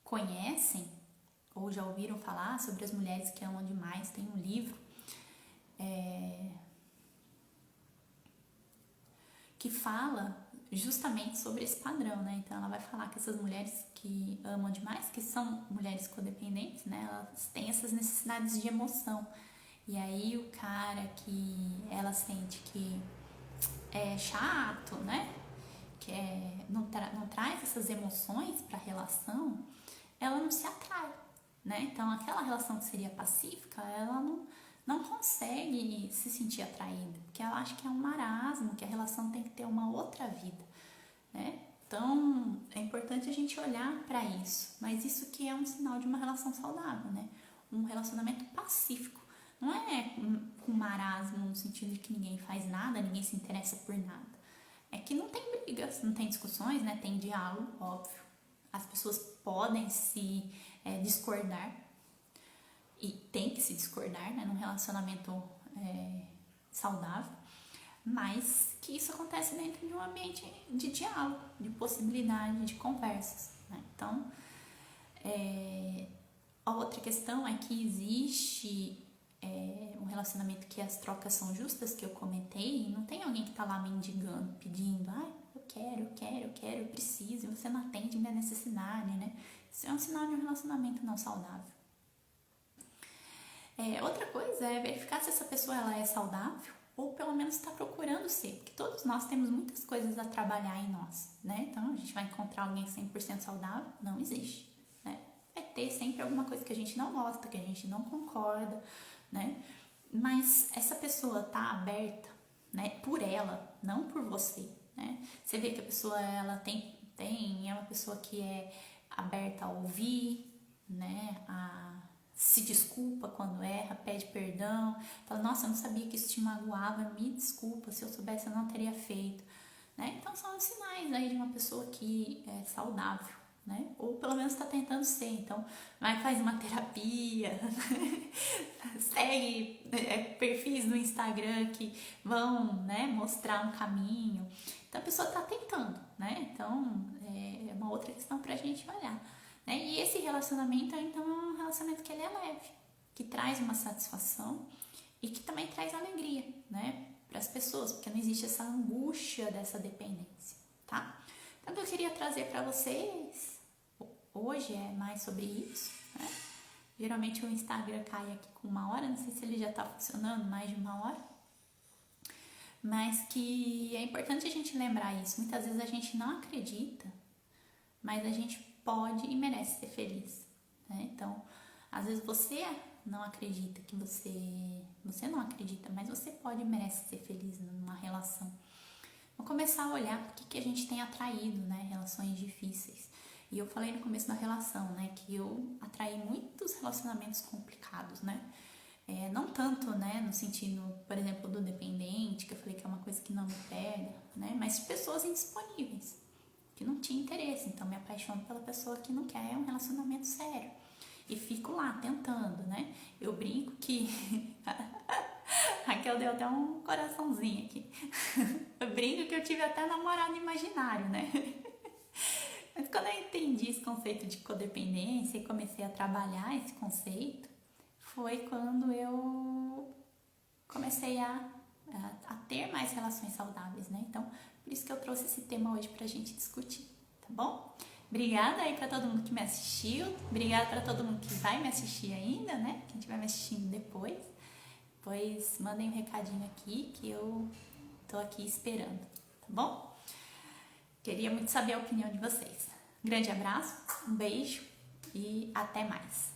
conhecem ou já ouviram falar sobre as mulheres que amam demais. Tem um livro que fala justamente sobre esse padrão, né? Então ela vai falar que essas mulheres que amam demais, que são mulheres codependentes, né? Elas têm essas necessidades de emoção. E aí o cara que ela sente que é chato, né? Que não traz essas emoções para a relação, ela não se atrai, né? Então aquela relação que seria pacífica, ela não consegue se sentir atraída, porque ela acha que é um marasmo, que a relação tem que ter uma outra vida, né? Então é importante a gente olhar para isso, mas isso que é um sinal de uma relação saudável, né? Um relacionamento pacífico. Não é com marasmo no sentido de que ninguém faz nada, ninguém se interessa por nada. É que não tem brigas, não tem discussões, né? Tem diálogo, óbvio. As pessoas podem se discordar e tem que se discordar, né? Num relacionamento saudável, mas que isso acontece dentro de um ambiente de diálogo, de possibilidade, de conversas, né? Então, a outra questão é que existe um relacionamento que as trocas são justas, que eu comentei, e não tem alguém que tá lá mendigando, pedindo, eu quero, eu preciso, e você não atende minha necessidade, né? Isso é um sinal de um relacionamento não saudável. Outra coisa é verificar se essa pessoa ela é saudável ou pelo menos está procurando ser, porque todos nós temos muitas coisas a trabalhar em nós, né? Então a gente vai encontrar alguém 100% saudável? Não existe, né? Vai ter sempre alguma coisa que a gente não gosta, que a gente não concorda, né? Mas essa pessoa tá aberta, né? Por ela, não por você, né? Você vê que a pessoa ela é uma pessoa que é aberta a ouvir, né? Se desculpa quando erra, pede perdão, fala, nossa, eu não sabia que isso te magoava, me desculpa, se eu soubesse eu não teria feito, né? Então são sinais aí de uma pessoa que é saudável, né? Ou pelo menos está tentando ser. Então vai, faz uma terapia, segue perfis no Instagram que vão, né, mostrar um caminho. Então a pessoa está tentando, né? Então é uma outra questão para a gente olhar, né? E esse relacionamento então é um relacionamento que ele é leve, que traz uma satisfação e que também traz alegria, né, para as pessoas, porque não existe essa angústia dessa dependência, tá? Então o que eu queria trazer para vocês hoje é mais sobre isso, né? Geralmente o Instagram cai aqui com 1 hora, não sei se ele já está funcionando mais de 1 hora, mas que é importante a gente lembrar isso. Muitas vezes a gente não acredita, mas a gente pode e merece ser feliz, né? Então, às vezes você não acredita que você não acredita, mas você pode e merece ser feliz numa relação. Vamos começar a olhar porque que a gente tem atraído, né, relações difíceis. E eu falei no começo da relação, né, que eu atraí muitos relacionamentos complicados, né? Não tanto, né, no sentido, por exemplo, do dependente, que eu falei que é uma coisa que não me pega, né? Mas pessoas indisponíveis, que não tinha interesse. Então me apaixono pela pessoa que não quer um relacionamento sério e fico lá tentando, né? Eu brinco que Raquel deu até um coraçãozinho aqui. Eu brinco que eu tive até namorado imaginário, né? Mas quando eu entendi esse conceito de codependência e comecei a trabalhar esse conceito, foi quando eu comecei a ter mais relações saudáveis, né? Então, por isso que eu trouxe esse tema hoje pra gente discutir, tá bom? Obrigada aí pra todo mundo que me assistiu, obrigada pra todo mundo que vai me assistir ainda, né? Quem estiver me assistindo depois, pois mandem um recadinho aqui que eu tô aqui esperando, tá bom? Queria muito saber a opinião de vocês. Grande abraço, um beijo e até mais!